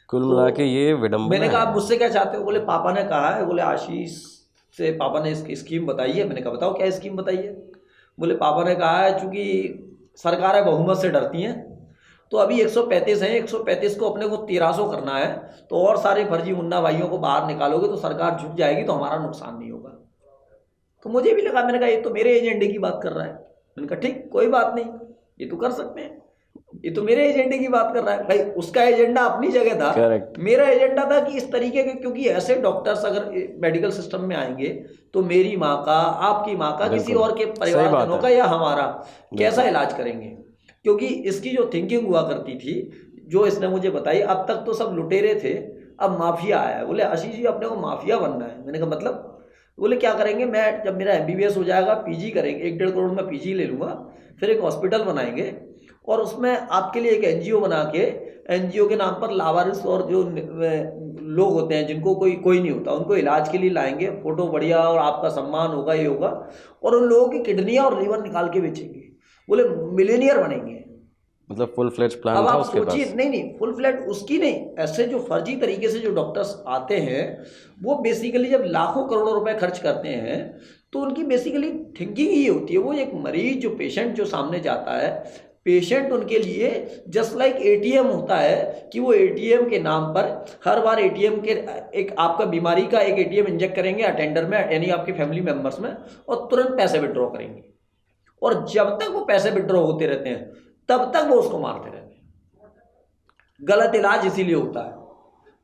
Speaker 1: कुल मिला के ये विडंबना
Speaker 3: मैंने कहा
Speaker 1: है।
Speaker 3: आप मुझसे क्या चाहते हो? बोले पापा ने कहा है, बोले आशीष से पापा ने इसकी स्कीम बताई है। मैंने कहा बताओ क्या स्कीम बताई है? बोले पापा ने कहा है चूँकि सरकारें बहुमत से डरती हैं, तो अभी 135 हैं, 135 को अपने को 1300 करना है, तो और सारे फर्जी मुन्ना भाइयों को बाहर निकालोगे तो सरकार झुक जाएगी, तो हमारा नुकसान नहीं होगा। तो मुझे भी लगा, मैंने कहा ये तो मेरे एजेंडे की बात कर रहा है। मैंने कहा ठीक, कोई बात नहीं, ये तो कर सकते हैं, ये तो मेरे एजेंडे की बात कर रहा है। भाई उसका एजेंडा अपनी जगह था,
Speaker 1: Correct.
Speaker 3: मेरा एजेंडा था कि इस तरीके के, क्योंकि ऐसे डॉक्टर्स अगर मेडिकल सिस्टम में आएंगे तो मेरी माँ का, आपकी माँ का, किसी और के परिवारजनों का या हमारा कैसा इलाज करेंगे? क्योंकि इसकी जो थिंकिंग हुआ करती थी, जो इसने मुझे बताई, अब तक तो सब लुटेरे थे, अब माफिया आया है। बोले आशीष जी अपने को माफिया बनना है। मैंने कहा मतलब? बोले क्या करेंगे, मैं जब मेरा MBBS हो जाएगा, पीजी करेंगे, 1-1.5 करोड़ में पीजी ले लूँगा, फिर एक हॉस्पिटल बनाएंगे और उसमें आपके लिए एक NGO बना के, NGO के नाम पर लावारिस और जो लोग होते हैं जिनको कोई नहीं होता, उनको इलाज के लिए लाएंगे, फोटो बढ़िया और आपका सम्मान होगा, ये होगा, और उन लोगों की किडनियाँ और लीवर निकाल के बेचेंगे। बोले मिलेनियर बनेंगे।
Speaker 1: मतलब फुल फ्लेज प्लान
Speaker 3: अब
Speaker 1: था
Speaker 3: आप
Speaker 1: उसके
Speaker 3: सोचिए,
Speaker 1: पास।
Speaker 3: नहीं फुल फ्लैट उसकी नहीं, ऐसे जो फर्जी तरीके से जो डॉक्टर्स आते हैं, वो बेसिकली जब लाखों करोड़ों रुपए खर्च करते हैं, तो उनकी बेसिकली थिंकिंग ही होती है, वो एक मरीज जो पेशेंट जो सामने जाता है, पेशेंट उनके लिए जस्ट लाइक ATM होता है, कि वो ATM के नाम पर हर बार ATM के एक आपका बीमारी का एक ATM इंजेक्ट करेंगे अटेंडर में, यानी आपके फैमिली मेम्बर्स में, और तुरंत पैसे विड्रॉ करेंगे, और जब तक वो पैसे विड्रॉ होते रहते हैं तब तक वो उसको मारते रहते हैं। गलत इलाज इसीलिए होता है।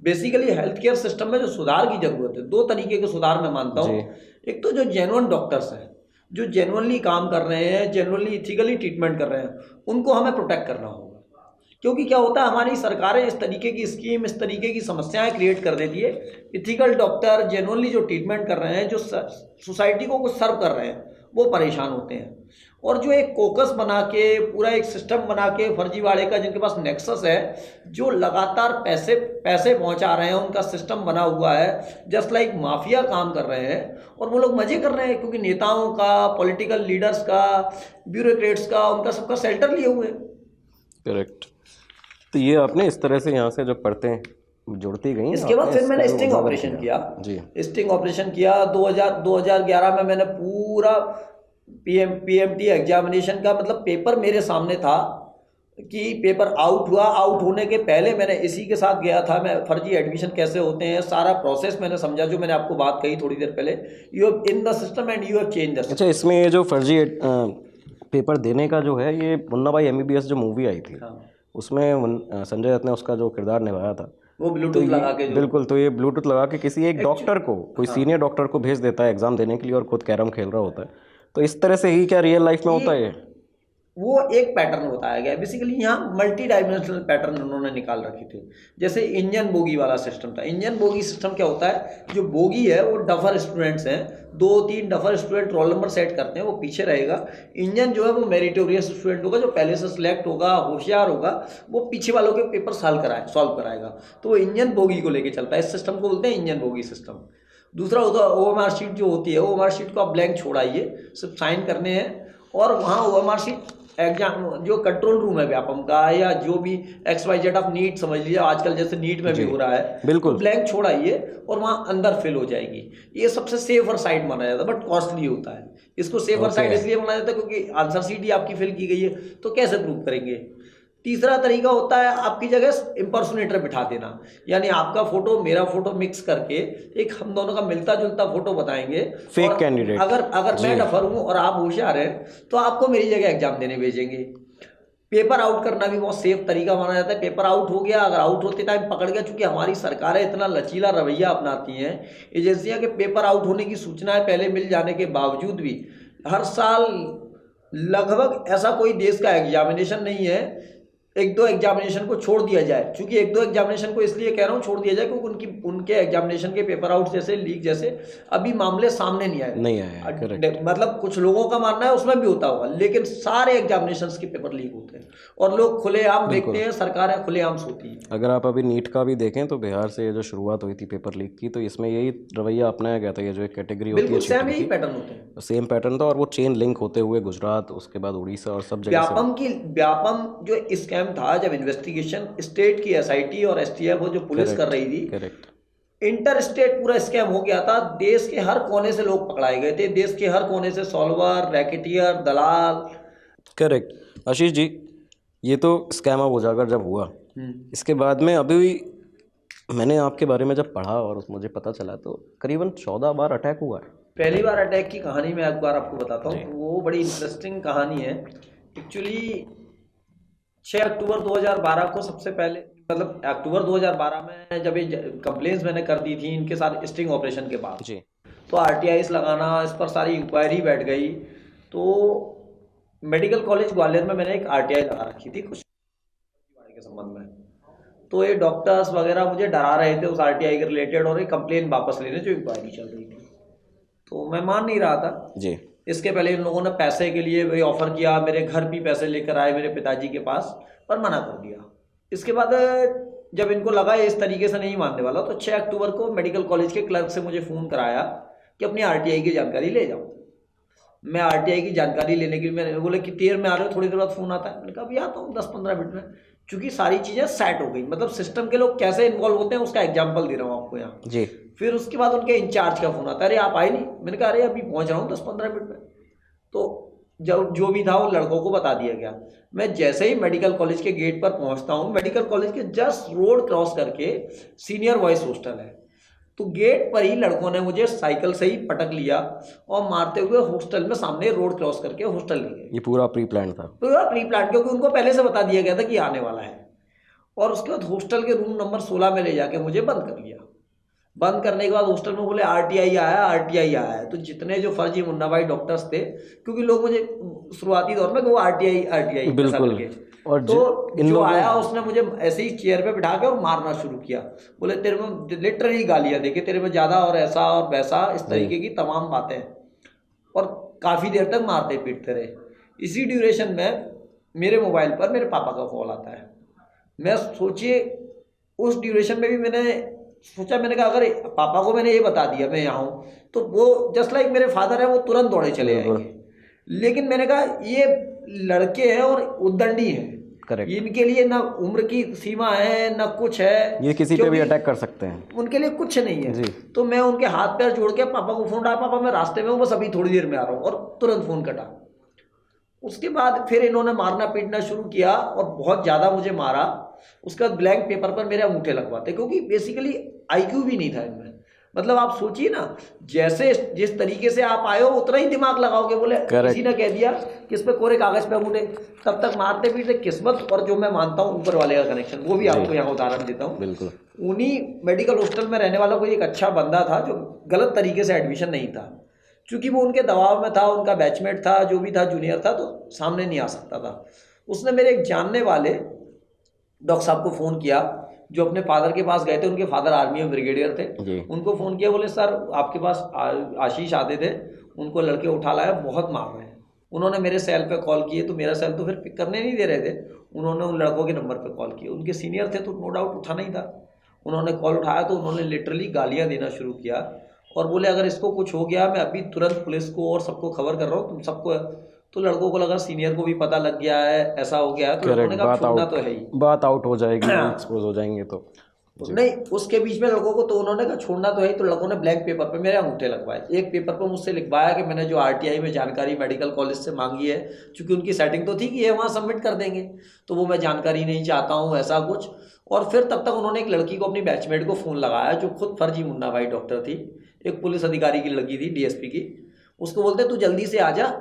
Speaker 3: बेसिकली हेल्थ केयर सिस्टम में जो सुधार की जरूरत है, 2 तरीके के सुधार मैं मानता हूँ। एक तो जो जेन्युइन डॉक्टर्स हैं, जो जेन्युइनली काम कर रहे हैं, जेन्युइनली इथिकली ट्रीटमेंट कर रहे हैं, उनको हमें प्रोटेक्ट करना होगा। क्योंकि क्या होता है, हमारी सरकारें इस तरीके की स्कीम, इस तरीके की समस्याएं क्रिएट कर देती है। इथिकल डॉक्टर जेन्युइनली जो ट्रीटमेंट कर रहे हैं, जो सोसाइटी को कुछ सर्व कर रहे हैं, वो परेशान होते हैं। और जो एक कोकस बना के, पूरा एक सिस्टम बना के, फर्जीवाड़े का जिनके पास नेक्सस है, जो लगातार पैसे पहुंचा रहे हैं, उनका सिस्टम बना हुआ है, जस्ट लाइक माफिया काम कर रहे हैं, और वो लोग मजे कर रहे हैं, क्योंकि नेताओं का, पॉलिटिकल लीडर्स का, ब्यूरोक्रेट्स का, उनका सबका शेल्टर लिए हुए।
Speaker 1: करेक्ट। तो ये आपने इस तरह से यहाँ से जो परतें जुड़ती गई,
Speaker 3: इसके बाद फिर मैंने स्टिंग ऑपरेशन किया
Speaker 1: जी।
Speaker 3: स्टिंग ऑपरेशन किया 2011 में। मैंने पूरा पीएमटी एग्जामिनेशन का मतलब पेपर मेरे सामने था कि पेपर आउट हुआ। आउट होने के पहले मैंने इसी के साथ गया था, मैं फर्जी एडमिशन कैसे होते हैं, सारा प्रोसेस मैंने समझा, जो मैंने आपको बात कही थोड़ी देर पहले, you have in the system and you have change the system.
Speaker 1: अच्छा, इसमें ये जो फर्जी पेपर देने का जो है, ये मुन्ना भाई MBBS जो मूवी आई थी,
Speaker 3: हाँ।
Speaker 1: उसमें संजय दत्त ने उसका जो किरदार निभाया था,
Speaker 3: वो ब्लूटूथ लगा के
Speaker 1: बिल्कुल, तो ये ब्लूटूथ लगा के किसी एक डॉक्टर को, कोई सीनियर डॉक्टर को भेज देता है एग्जाम देने के लिए, और खुद कैरम खेल रहा होता है। तो इस तरह से ही क्या रियल लाइफ में होता है?
Speaker 3: वो एक पैटर्न बताया गया है। बेसिकली यहाँ मल्टी डायमेंशनल पैटर्न उन्होंने निकाल रखे थे। जैसे इंजन बोगी वाला सिस्टम था। इंजन बोगी सिस्टम क्या होता है, जो बोगी है वो डफर स्टूडेंट्स हैं, 2-3 duffer student roll number set करते हैं, वो पीछे रहेगा। इंजन जो है वो मेरिटोरियस स्टूडेंट होगा, जो पहले से सिलेक्ट होगा, होशियार होगा, वो पीछे वालों के पेपर सॉल्व कराएगा। तो वो इंजन बोगी को लेके चलता है। इस सिस्टम को बोलते हैं इंजन बोगी सिस्टम। दूसरा होता है OMR शीट जो होती है, OMR शीट को आप ब्लैंक छोड़ाइए, सिर्फ साइन करने हैं, और वहाँ OMR शीट एग्जाम जो कंट्रोल रूम है व्यापम का, या जो भी XYZ ऑफ नीट समझ लीजिए, आजकल जैसे नीट में भी हो रहा है,
Speaker 1: बिल्कुल,
Speaker 3: तो ब्लैंक छोड़ाइए और वहाँ अंदर फिल हो जाएगी। ये सबसे सेफर साइड माना जाता है, बट कॉस्टली होता है। इसको सेफर साइड इसलिए माना जाता है क्योंकि आंसर शीट ही आपकी फिल की गई है, तो कैसे प्रूव करेंगे। तीसरा तरीका होता है आपकी जगह इम्पर्सोनेटर बिठा देना, यानी आपका फोटो मेरा फोटो मिक्स करके एक हम दोनों का मिलता जुलता फोटो बताएंगे,
Speaker 1: फेक कैंडिडेट।
Speaker 3: अगर मैं डफर हूं और आप होशियार हैं तो आपको मेरी जगह एग्जाम देने भेजेंगे। पेपर आउट करना भी बहुत सेफ तरीका माना जाता है। पेपर आउट हो गया, अगर आउट होते टाइम पकड़ गया, चूंकि हमारी सरकारें इतना लचीला रवैया अपनाती हैं एजेंसियां के पेपर आउट होने की सूचनाएं पहले मिल जाने के बावजूद भी हर साल लगभग ऐसा कोई देश का एग्जामिनेशन नहीं है एक दो एग्जामिनेशन को छोड़ दिया जाए। क्योंकि एक दो एग्जामिनेशन को इसलिए कह रहा हूँ छोड़ दिया जाए क्योंकि उनके एग्जामिनेशन के पेपर आउट जैसे लीक जैसे अभी मामले सामने नहीं आए।
Speaker 1: करेक्ट।
Speaker 3: मतलब कुछ लोगों का मानना है उसमें भी होता होगा, लेकिन सारे एग्जामिनेशंस के पेपर लीक होते हैं और लोग खुलेआम देखते हैं, सरकारें खुलेआम सोती हैं।
Speaker 1: अगर आप अभी नीट का भी देखें तो बिहार से ये जो शुरुआत हुई थी पेपर लीक की, तो इसमें यही रवैया अपनाया गया था। ये जो एक कैटेगरी होती है
Speaker 3: बिल्कुल सेम यही पैटर्न होते हैं,
Speaker 1: सेम पैटर्न था, और वो चेन लिंक होते हुए गुजरात, उसके बाद उड़ीसा और सब जगह से।
Speaker 3: व्यापम जो स्कैम था, जब इन्वेस्टिगेशन स्टेट की एसआईटी और एसटीएफ वो जो पुलिस कर रही थी,
Speaker 1: करेक्ट,
Speaker 3: इंटर स्टेट पूरा स्कैम हो गया था। देश के हर कोने से लोग पकड़ाए गए थे, देश के हर कोने से सॉल्वर, रैकेटियर, दलाल।
Speaker 1: करेक्ट। आशीष जी, ये तो स्कैम ऑफ उजागर जब हुआ, इसके बाद में अभी मैंने आपके बारे में जब पढ़ा और मुझे पता चला तो करीबन 14 बार अटैक हुआ है।
Speaker 3: पहली बार अटैक की कहानी मैं एक बार आपको बताता हूँ, वो बड़ी इंटरेस्टिंग कहानी है। एक्चुअली 6 अक्टूबर 2012 को सबसे पहले, मतलब अक्टूबर 2012 में जब ये कंप्लेंट्स मैंने कर दी थी इनके साथ स्टिंग ऑपरेशन के बाद
Speaker 1: जी,
Speaker 3: तो आरटीआईस लगाना, इस पर सारी इंक्वायरी बैठ गई। तो मेडिकल कॉलेज ग्वालियर में मैंने एक आरटीआई लगा रखी थी कुछ के संबंध में। तो ये डॉक्टर्स वगैरह मुझे डरा रहे थे उस आरटीआई के रिलेटेड और एक कंप्लेन वापस लेने जो इंक्वायरी चल रही थी, तो मैं मान नहीं रहा था
Speaker 1: जी।
Speaker 3: इसके पहले इन लोगों ने पैसे के लिए वही ऑफर किया, मेरे घर भी पैसे लेकर आए मेरे पिताजी के पास, पर मना कर दिया। इसके बाद जब इनको लगा ये इस तरीके से नहीं मानने वाला, तो 6 अक्टूबर को मेडिकल कॉलेज के क्लर्क से मुझे फ़ोन कराया कि अपनी आरटीआई की जानकारी ले जाओ। मैं आरटीआई की जानकारी लेने के लिए, मैंने बोले कि देर में आ रहे हो, थोड़ी देर बाद फ़ोन आता है। मैंने कहा अभी आता हूँ 10-15 मिनट में, क्योंकि सारी चीज़ें सेट हो गई। मतलब सिस्टम के लोग कैसे इन्वॉल्व होते हैं उसका एग्जाम्पल दे रहा हूँ आपको यहाँ
Speaker 1: जी।
Speaker 3: फिर उसके बाद उनके इंचार्ज का फ़ोन आता है, अरे आप आए नहीं। मैंने कहा अरे अभी पहुँच रहा हूँ 10-15 मिनट में। तो जो भी था वो लड़कों को बता दिया गया। मैं जैसे ही मेडिकल कॉलेज के गेट पर पहुंचता हूं, मेडिकल कॉलेज के जस्ट रोड क्रॉस करके सीनियर बॉयज हॉस्टल है, तो गेट पर ही लड़कों ने मुझे साइकिल से ही पटक लिया और मारते हुए हॉस्टल में सामने रोड क्रॉस करके हॉस्टल ले गए।
Speaker 1: ये पूरा प्री प्लान था?
Speaker 3: पूरा प्री प्लान, क्योंकि उनको पहले से बता दिया गया था कि आने वाला है। और उसके बाद हॉस्टल के रूम नंबर 16 में ले जाके मुझे बंद कर लिया। बंद करने के बाद हॉस्टल में बोले आरटीआई आया है। तो जितने जो फर्जी मुन्ना भाई डॉक्टर्स थे, क्योंकि लोग मुझे शुरुआती दौर में वो आरटीआई
Speaker 1: बिल्कुल, और
Speaker 3: तो जो आया उसने मुझे ऐसे ही चेयर पे बिठा के और मारना शुरू किया। बोले तेरे में लिटरली गालियां देके, तेरे में ज़्यादा और ऐसा और वैसा, इस तरीके की तमाम बातें, और काफ़ी देर तक मारते पीटते रहे। इसी ड्यूरेशन में मेरे मोबाइल पर मेरे पापा का कॉल आता है। मैं सोचिए उस ड्यूरेशन में भी मैंने कहा अगर पापा को मैंने ये बता दिया मैं यहाँ हूँ, तो वो जस्ट लाइक मेरे फादर है, वो तुरंत दौड़े चले जाएंगे। लेकिन मैंने कहा ये लड़के हैं और उद्दंडी हैं,
Speaker 1: करेक्ट,
Speaker 3: इनके लिए ना उम्र की सीमा है ना कुछ है,
Speaker 1: ये किसी पे भी अटैक कर सकते हैं,
Speaker 3: उनके लिए कुछ नहीं है
Speaker 1: जी। तो
Speaker 3: मैं उनके हाथ पैर जोड़ के पापा को फोन डाला, पापा मैं रास्ते में हूँ, बस अभी थोड़ी देर में आ रहा हूँ, और तुरंत फोन कटा। उसके बाद फिर इन्होंने मारना पीटना शुरू किया और बहुत ज़्यादा मुझे मारा। उसके बाद ब्लैंक पेपर पर मेरे अंगूठे लगवाते, क्योंकि बेसिकली आईक्यू भी नहीं था इनमें। मतलब आप सोचिए ना, जैसे जिस तरीके से आप आए हो उतना ही दिमाग लगाओगे। बोले किसी ने कह दिया कि इस पे कोरे कागज पे अंगूठे, तब तक मारते पीटते किस्मत और जो मैं मानता हूँ ऊपर वाले का कनेक्शन, वो भी आपको यहाँ उदाहरण देता हूँ।
Speaker 1: बिल्कुल,
Speaker 3: उन्हीं मेडिकल हॉस्टल में रहने वाला कोई एक अच्छा बंदा था जो गलत तरीके से एडमिशन नहीं था, क्योंकि वो उनके दबाव में था, उनका बैचमेट था, जो भी था जूनियर था, तो सामने नहीं आ सकता था। उसने मेरे एक जानने वाले डॉक्टर साहब को फ़ोन किया जो अपने फादर के पास गए थे, उनके फादर आर्मी में ब्रिगेडियर थे। उनको फ़ोन किया, बोले सर आपके पास आशीष आते थे, उनको लड़के उठा लाया, बहुत मार रहे हैं। उन्होंने मेरे सेल पे कॉल किए, तो मेरा सेल तो फिर पिक करने नहीं दे रहे थे, उन्होंने उन लड़कों के नंबर पे कॉल किया। उनके सीनियर थे तो नो डाउट उठाना ही था। उन्होंने कॉल उठाया तो उन्होंने लिटरली गालियाँ देना शुरू किया और बोले अगर इसको कुछ हो गया मैं अभी तुरंत पुलिस को और सबको खबर कर रहा हूँ, तुम सबको। तो लड़कों को लगा सीनियर को भी पता लग गया है, ऐसा हो गया है, तो उन्होंने कहा छोड़ना तो है ही,
Speaker 1: बात आउट हो जाएगी, एक्सपोज हो जाएंगे तो
Speaker 3: नहीं। उसके बीच में लड़कों को तो उन्होंने कहा छोड़ना तो है ही, तो लड़कों ने ब्लैंक पेपर पे मेरे अंगूठे लगवाए। एक पेपर पर मुझसे लिखवाया कि मैंने जो आरटीआई में जानकारी मेडिकल कॉलेज से मांगी है, क्योंकि उनकी सेटिंग तो थी कि ये वहाँ सबमिट कर देंगे, तो वो मैं जानकारी नहीं चाहता हूँ, ऐसा कुछ। और फिर तब तक उन्होंने एक लड़की को, अपनी बैचमेट को फ़ोन लगाया जो खुद फर्जी मुन्ना भाई डॉक्टर थी, एक पुलिस अधिकारी की लड़की थी, डीएसपी की। उसको बोलते तू जल्दी से आ जा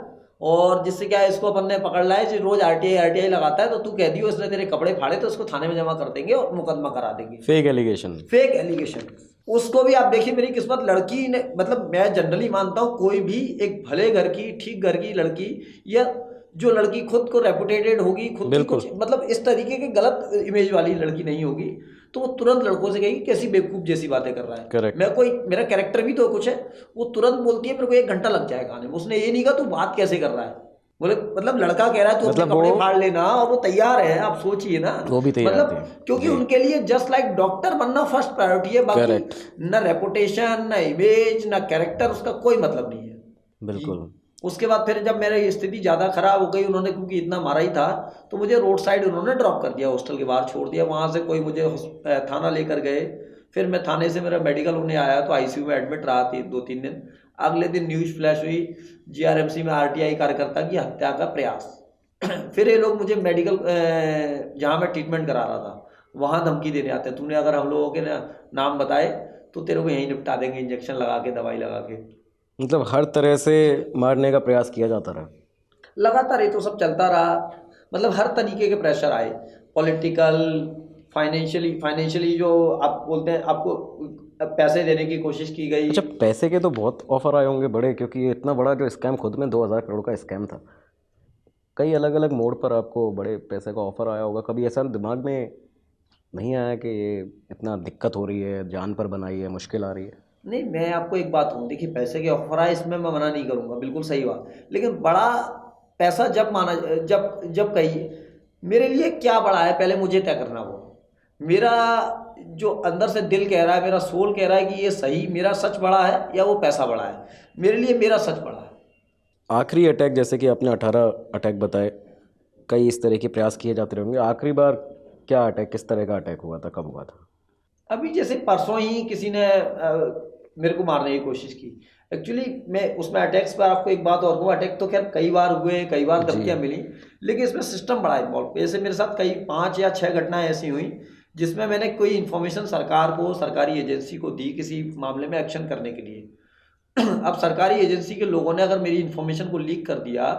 Speaker 3: और जिससे क्या है, इसको अपन ने पकड़ लाया जो रोज आरटीआई लगाता है, तो तू कह दियो इसने तेरे कपड़े फाड़े तो उसको थाने में जमा कर देंगे और मुकदमा करा देंगे।
Speaker 1: Fake allegation.
Speaker 3: Fake allegation. उसको भी आप देखिए, मेरी किस्मत लड़की ने, मतलब मैं जनरली मानता हूँ कोई भी एक भले घर की, ठीक घर की लड़की, या जो लड़की खुद को रेपुटेटेड होगी, खुद की
Speaker 1: बिल्कुल।
Speaker 3: कुछ मतलब इस तरीके की गलत इमेज वाली लड़की नहीं होगी, तो वो तुरंत लड़कों से कहेगी कैसी बेवकूफ जैसी बातें कर रहा है।
Speaker 1: Correct.
Speaker 3: मैं कोई, मेरा कैरेक्टर भी तो कुछ है, वो तुरंत बोलती है मेरे को 1 घंटा लग जाएगा आने में। उसने ये नहीं कहा तू बात कैसे कर रहा है, बोले मतलब लड़का कह रहा है तू अपने
Speaker 1: मतलब
Speaker 3: कपड़े
Speaker 1: वो-
Speaker 3: फाड़ लेना, और वो तैयार है। आप सोचिए ना,
Speaker 1: वो भी तैयार
Speaker 3: मतलब
Speaker 1: थे।
Speaker 3: क्योंकि
Speaker 1: जी।
Speaker 3: उनके लिए जस्ट लाइक डॉक्टर बनना फर्स्ट प्रायोरिटी है। बाकी
Speaker 1: Correct.
Speaker 3: ना रेपुटेशन, ना इमेज, ना कैरेक्टर, उसका कोई मतलब नहीं है।
Speaker 1: बिल्कुल।
Speaker 3: उसके बाद फिर जब मेरी स्थिति ज़्यादा खराब हो गई, उन्होंने क्योंकि इतना मारा ही था, तो मुझे रोड साइड उन्होंने ड्रॉप कर दिया, हॉस्टल के बाहर छोड़ दिया। वहाँ से कोई मुझे थाना लेकर गए, फिर मैं थाने से मेरा मेडिकल होने आया तो आईसीयू में एडमिट रहा थी 2-3 दिन। अगले दिन न्यूज़ फ्लैश हुई, जीआरएमसी में आरटीआई कार्यकर्ता की हत्या का प्रयास। फिर ये लोग मुझे मेडिकल, जहाँ मैं ट्रीटमेंट करा रहा था, वहाँ धमकी देने आते हैं, तूने अगर हम लोगों के नाम बताए तो तेरे को यहीं निपटा देंगे, इंजेक्शन लगा के, दवाई लगा के।
Speaker 1: मतलब हर तरह से मारने का प्रयास किया जाता रहा।
Speaker 3: लगातार ये तो सब चलता रहा। मतलब हर तरीके के प्रेशर आए, पॉलिटिकल, फाइनेंशियली जो आप बोलते हैं, आपको पैसे देने की कोशिश की गई।
Speaker 1: अच्छा, पैसे के तो बहुत ऑफर आए होंगे बड़े, क्योंकि ये इतना बड़ा जो स्कैम खुद में 2000 करोड़ का स्कैम था। कई अलग अलग मोड पर आपको बड़े पैसे का ऑफर आया होगा। कभी ऐसा दिमाग में नहीं आया कि ये इतना दिक्कत हो रही है, जान पर बनाई है, मुश्किल आ रही है?
Speaker 3: नहीं, मैं आपको एक बात कहूँ, देखिए पैसे के ऑफर आए इसमें मैं मना नहीं करूँगा, बिल्कुल सही बात। लेकिन बड़ा पैसा जब माना, जब कहिए मेरे लिए क्या बड़ा है, पहले मुझे तय करना। वो मेरा जो अंदर से दिल कह रहा है, मेरा सोल कह रहा है कि ये सही, मेरा सच बड़ा है या वो पैसा बड़ा है। मेरे लिए मेरा सच बड़ा है।
Speaker 1: आखिरी अटैक, जैसे कि आपने 18 अटैक बताए, कई इस तरह के प्रयास किए जाते रहेंगे। आखिरी बार क्या अटैक, किस तरह का अटैक हुआ था, कब हुआ था?
Speaker 3: अभी जैसे परसों ही किसी ने मेरे को मारने की कोशिश की। एक्चुअली मैं उसमें अटैक्स पर आपको एक बात और कहूँ, अटैक तो खैर कई बार हुए, कई बार धमकियाँ मिली, लेकिन इसमें सिस्टम बड़ा इन्वॉल्व। जैसे मेरे साथ कई 5 या 6 घटनाएं ऐसी हुई जिसमें मैंने कोई इन्फॉर्मेशन सरकार को, सरकारी एजेंसी को दी किसी मामले में एक्शन करने के लिए। अब सरकारी एजेंसी के लोगों ने अगर मेरी इन्फॉर्मेशन को लीक कर दिया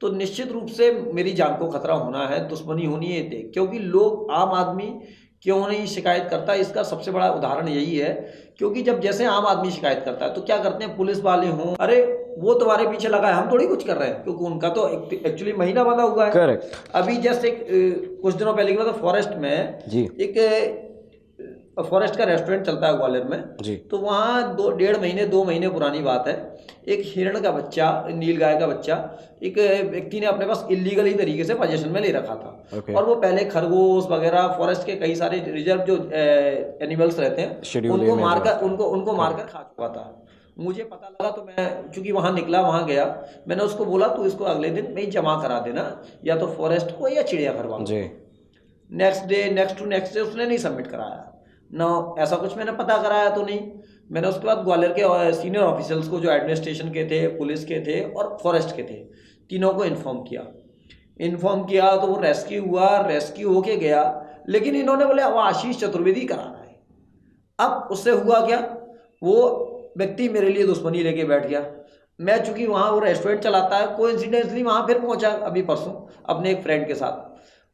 Speaker 3: तो निश्चित रूप से मेरी जान को खतरा होना है, दुश्मनी होनी है। देख, क्योंकि लोग, आम आदमी क्यों नहीं शिकायत करता, इसका सबसे बड़ा उदाहरण यही है। क्योंकि जब जैसे आम आदमी शिकायत करता है तो क्या करते हैं, पुलिस वाले हों, अरे वो तुम्हारे पीछे लगा है, हम थोड़ी कुछ कर रहे हैं, क्योंकि उनका तो एक्चुअली महीना बंधा हुआ है।
Speaker 1: करेक्ट।
Speaker 3: अभी जस्ट एक कुछ दिनों पहले की बात है, फॉरेस्ट में
Speaker 1: जी
Speaker 3: एक फॉरेस्ट का रेस्टोरेंट चलता है ग्वालियर में
Speaker 1: जी।
Speaker 3: तो वहाँ 2 महीने पुरानी बात है, एक हिरण का बच्चा, नील गाय का बच्चा, एक व्यक्ति ने अपने पास इलीगली तरीके से पोजीशन में ले रखा था।
Speaker 1: Okay.
Speaker 3: और वो पहले खरगोश वगैरह, फॉरेस्ट के कई सारे रिजर्व जो एनिमल्स रहते हैं,
Speaker 1: Schedule
Speaker 3: उनको
Speaker 1: A में
Speaker 3: मारकर उनको मारकर खा चुका था। मुझे पता लगा तो मैं चूंकि वहाँ निकला, वहाँ गया, मैंने उसको बोला तू इसको अगले दिन में ही जमा करा देना, या तो फॉरेस्ट को या चिड़ियाघर वालों
Speaker 1: जी।
Speaker 3: को। नेक्स्ट डे उसने नहीं सबमिट कराया ना, ऐसा कुछ मैंने पता कराया तो नहीं। मैंने उसके बाद ग्वालियर के सीनियर ऑफिसर्स को, जो एडमिनिस्ट्रेशन के थे, पुलिस के थे और फॉरेस्ट के थे, तीनों को इन्फॉर्म किया तो वो रेस्क्यू हुआ, रेस्क्यू होके गया। लेकिन इन्होंने बोले वो आशीष चतुर्वेदी करा रहा है। अब उससे हुआ क्या, वो व्यक्ति मेरे लिए दुश्मनी लेके बैठ गया। मैं चूंकि वहाँ वो रेस्टोरेंट चलाता है, कोइंसिडेंटली वहाँ फिर पहुँचा अभी परसों अपने एक फ्रेंड के साथ